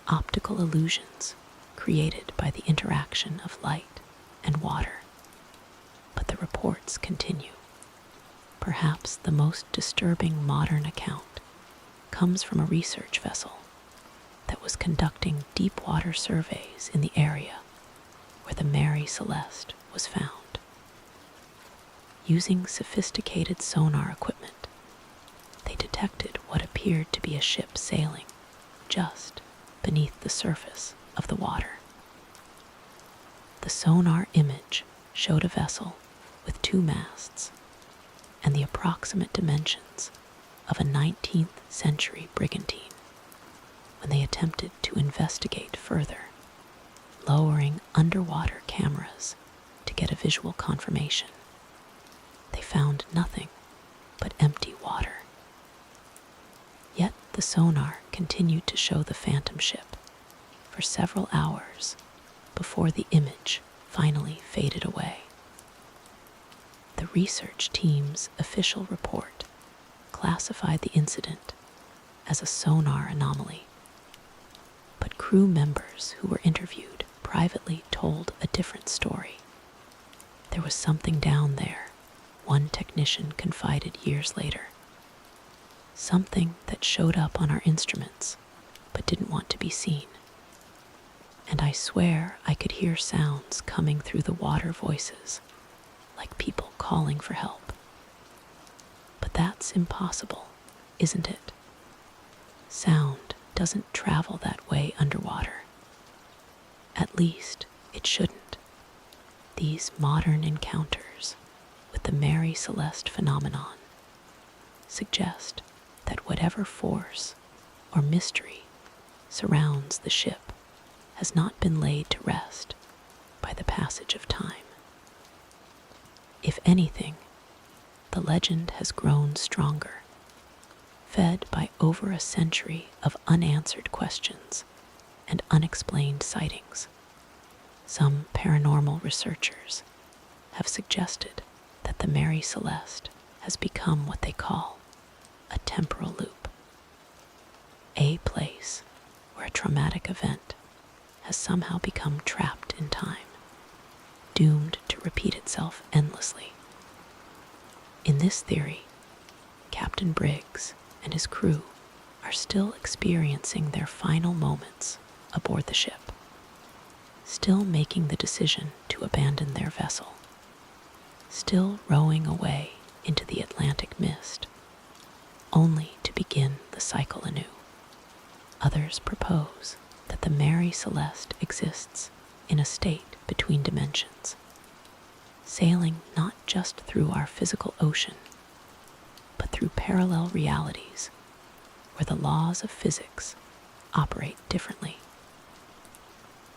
optical illusions created by the interaction of light and water. But the reports continue. Perhaps the most disturbing modern account comes from a research vessel that was conducting deep water surveys in the area where the Mary Celeste was found. Using sophisticated sonar equipment, they detected what appeared to be a ship sailing just beneath the surface of the water. The sonar image showed a vessel with 2 masts and the approximate dimensions of a 19th century brigantine. When they attempted to investigate further, lowering underwater cameras to get a visual confirmation, they found nothing but empty water. Yet the sonar continued to show the phantom ship for several hours before the image finally faded away. The research team's official report classified the incident as a sonar anomaly, but crew members who were interviewed privately told a different story. There was something down there, one technician confided years later. Something that showed up on our instruments but didn't want to be seen. And I swear I could hear sounds coming through the water voices, like people calling for help. But that's impossible, isn't it? Sound doesn't travel that way underwater. At least it shouldn't. These modern encounters with the Mary Celeste phenomenon suggest that whatever force or mystery surrounds the ship has not been laid to rest by the passage of time. If anything, the legend has grown stronger, fed by over a century of unanswered questions and unexplained sightings. Some paranormal researchers have suggested that the Mary Celeste has become what they call a temporal loop, a place where a traumatic event has somehow become trapped in time, doomed to repeat itself endlessly. In this theory, Captain Briggs and his crew are still experiencing their final moments aboard the ship, still making the decision to abandon their vessel, still rowing away into the Atlantic mist, only to begin the cycle anew. Others propose that the Mary Celeste exists in a state between dimensions, sailing not just through our physical ocean, but through parallel realities where the laws of physics operate differently.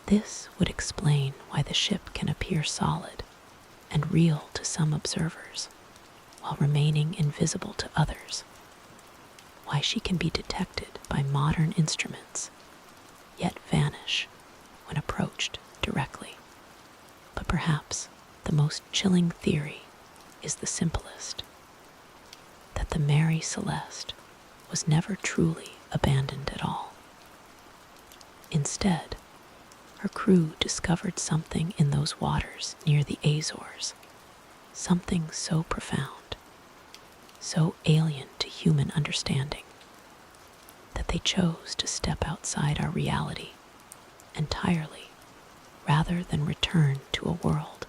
This would explain why the ship can appear solid and real to some observers while remaining invisible to others, why she can be detected by modern instruments yet vanish when approached directly. But perhaps the most chilling theory is the simplest, that the Mary Celeste was never truly abandoned at all. Instead, her crew discovered something in those waters near the Azores, something so profound, so alien to human understanding, that they chose to step outside our reality entirely, rather than return to a world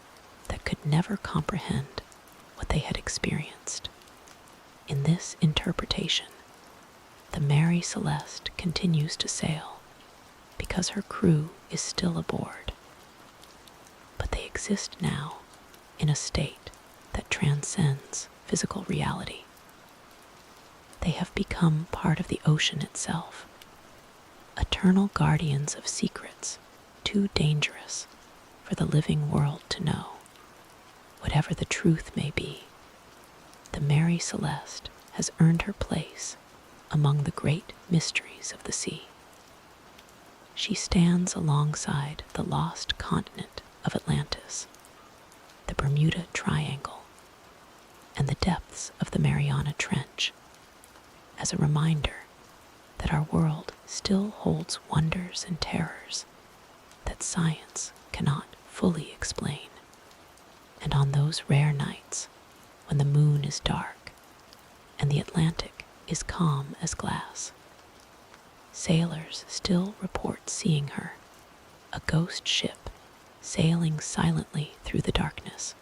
that could never comprehend what they had experienced. In this interpretation, the Mary Celeste continues to sail because her crew is still aboard, but they exist now in a state that transcends physical reality. They have become part of the ocean itself, eternal guardians of secrets too dangerous for the living world to know. Whatever the truth may be, the Mary Celeste has earned her place among the great mysteries of the sea. She stands alongside the lost continent of Atlantis, the Bermuda Triangle, and the depths of the Mariana Trench, as a reminder that our world still holds wonders and terrors that science cannot fully explain. And on those rare nights when the moon is dark and the Atlantic is calm as glass, sailors still report seeing her, a ghost ship sailing silently through the darkness,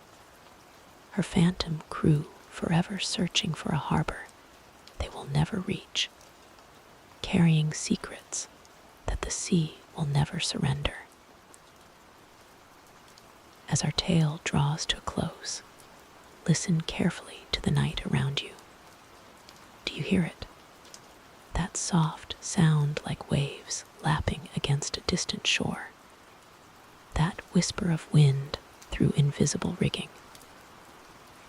her phantom crew forever searching for a harbor they will never reach, carrying secrets that the sea will never surrender. as our tale draws to a close, listen carefully to the night around you. Do you hear it? That soft sound like waves lapping against a distant shore. That whisper of wind through invisible rigging.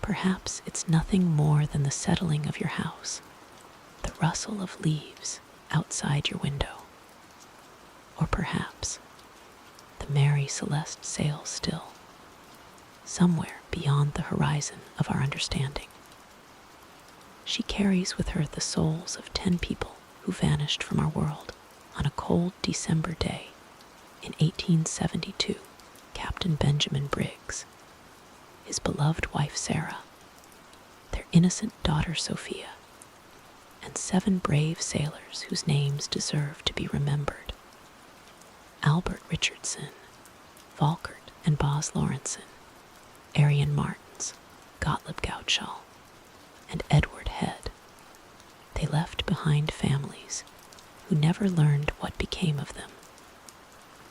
Perhaps it's nothing more than the settling of your house, the rustle of leaves outside your window. Or perhaps the Mary Celeste sails still, somewhere beyond the horizon of our understanding. She carries with her the souls of 10 people who vanished from our world on a cold December day in 1872. Captain Benjamin Briggs, his beloved wife Sarah, their innocent daughter Sophia, and 7 brave sailors whose names deserve to be remembered. Albert Richardson, Volkert and Baz Lorenzen, Arian Martins, Gottlieb Gautschall, and Edward Head. They left behind families who never learned what became of them,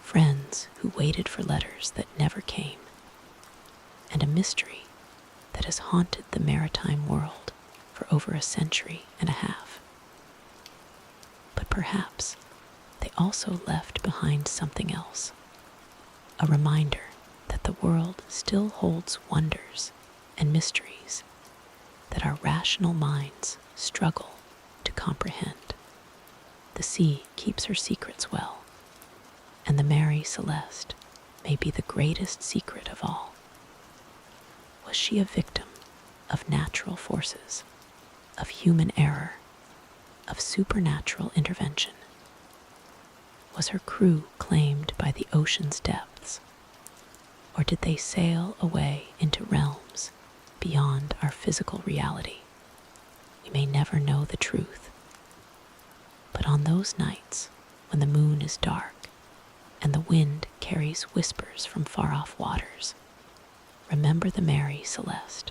friends who waited for letters that never came, and a mystery that has haunted the maritime world for over a century and a half. But perhaps they also left behind something else, a reminder that the world still holds wonders and mysteries that our rational minds struggle to comprehend. The sea keeps her secrets well, and the Mary Celeste may be the greatest secret of all. Was she a victim of natural forces, of human error, of supernatural intervention? Was her crew claimed by the ocean's depths, or did they sail away into realms beyond our physical reality? We may never know the truth, but on those nights when the moon is dark and the wind carries whispers from far-off waters, remember the Mary Celeste.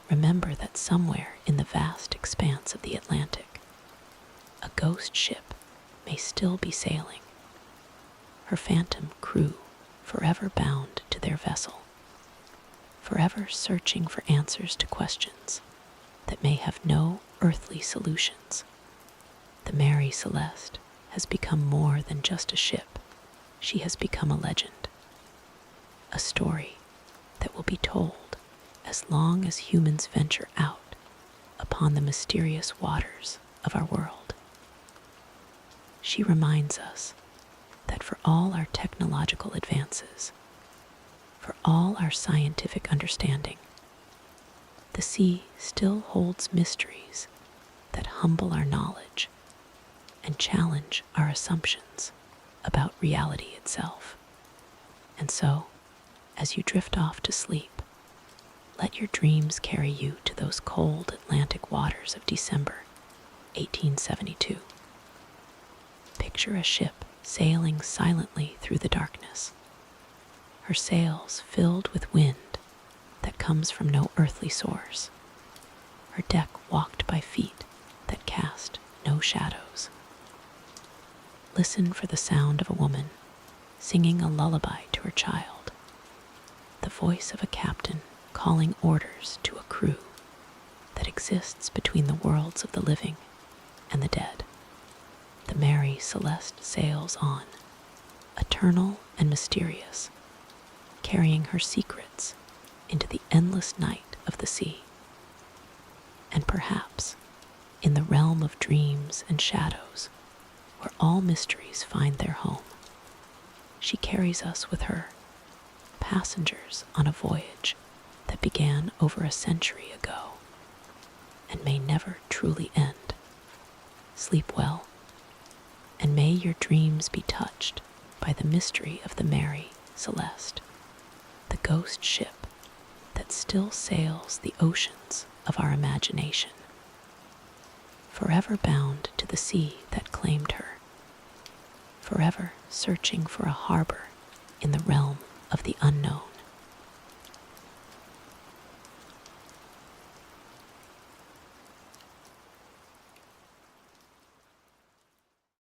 Remember that somewhere in the vast expanse of the Atlantic, a ghost ship may still be sailing, her phantom crew forever bound to their vessel, forever searching for answers to questions that may have no earthly solutions. The Mary Celeste has become more than just a ship. She has become a legend, a story that will be told as long as humans venture out upon the mysterious waters of our world. She reminds us that for all our technological advances, for all our scientific understanding, the sea still holds mysteries that humble our knowledge and challenge our assumptions about reality itself. And so, as you drift off to sleep, let your dreams carry you to those cold Atlantic waters of December 1872. Picture a ship sailing silently through the darkness, her sails filled with wind that comes from no earthly source, her deck walked by feet that cast no shadows. Listen for the sound of a woman singing a lullaby to her child, the voice of a captain calling orders to a crew that exists between the worlds of the living and the dead. The Mary Celeste sails on, eternal and mysterious, carrying her secrets into the endless night of the sea. And perhaps, in the realm of dreams and shadows, where all mysteries find their home, she carries us with her, passengers on a voyage that began over a century ago and may never truly end. Sleep well, and may your dreams be touched by the mystery of the Mary Celeste, the ghost ship that still sails the oceans of our imagination, forever bound to the sea that claimed her, forever searching for a harbor in the realm of the unknown.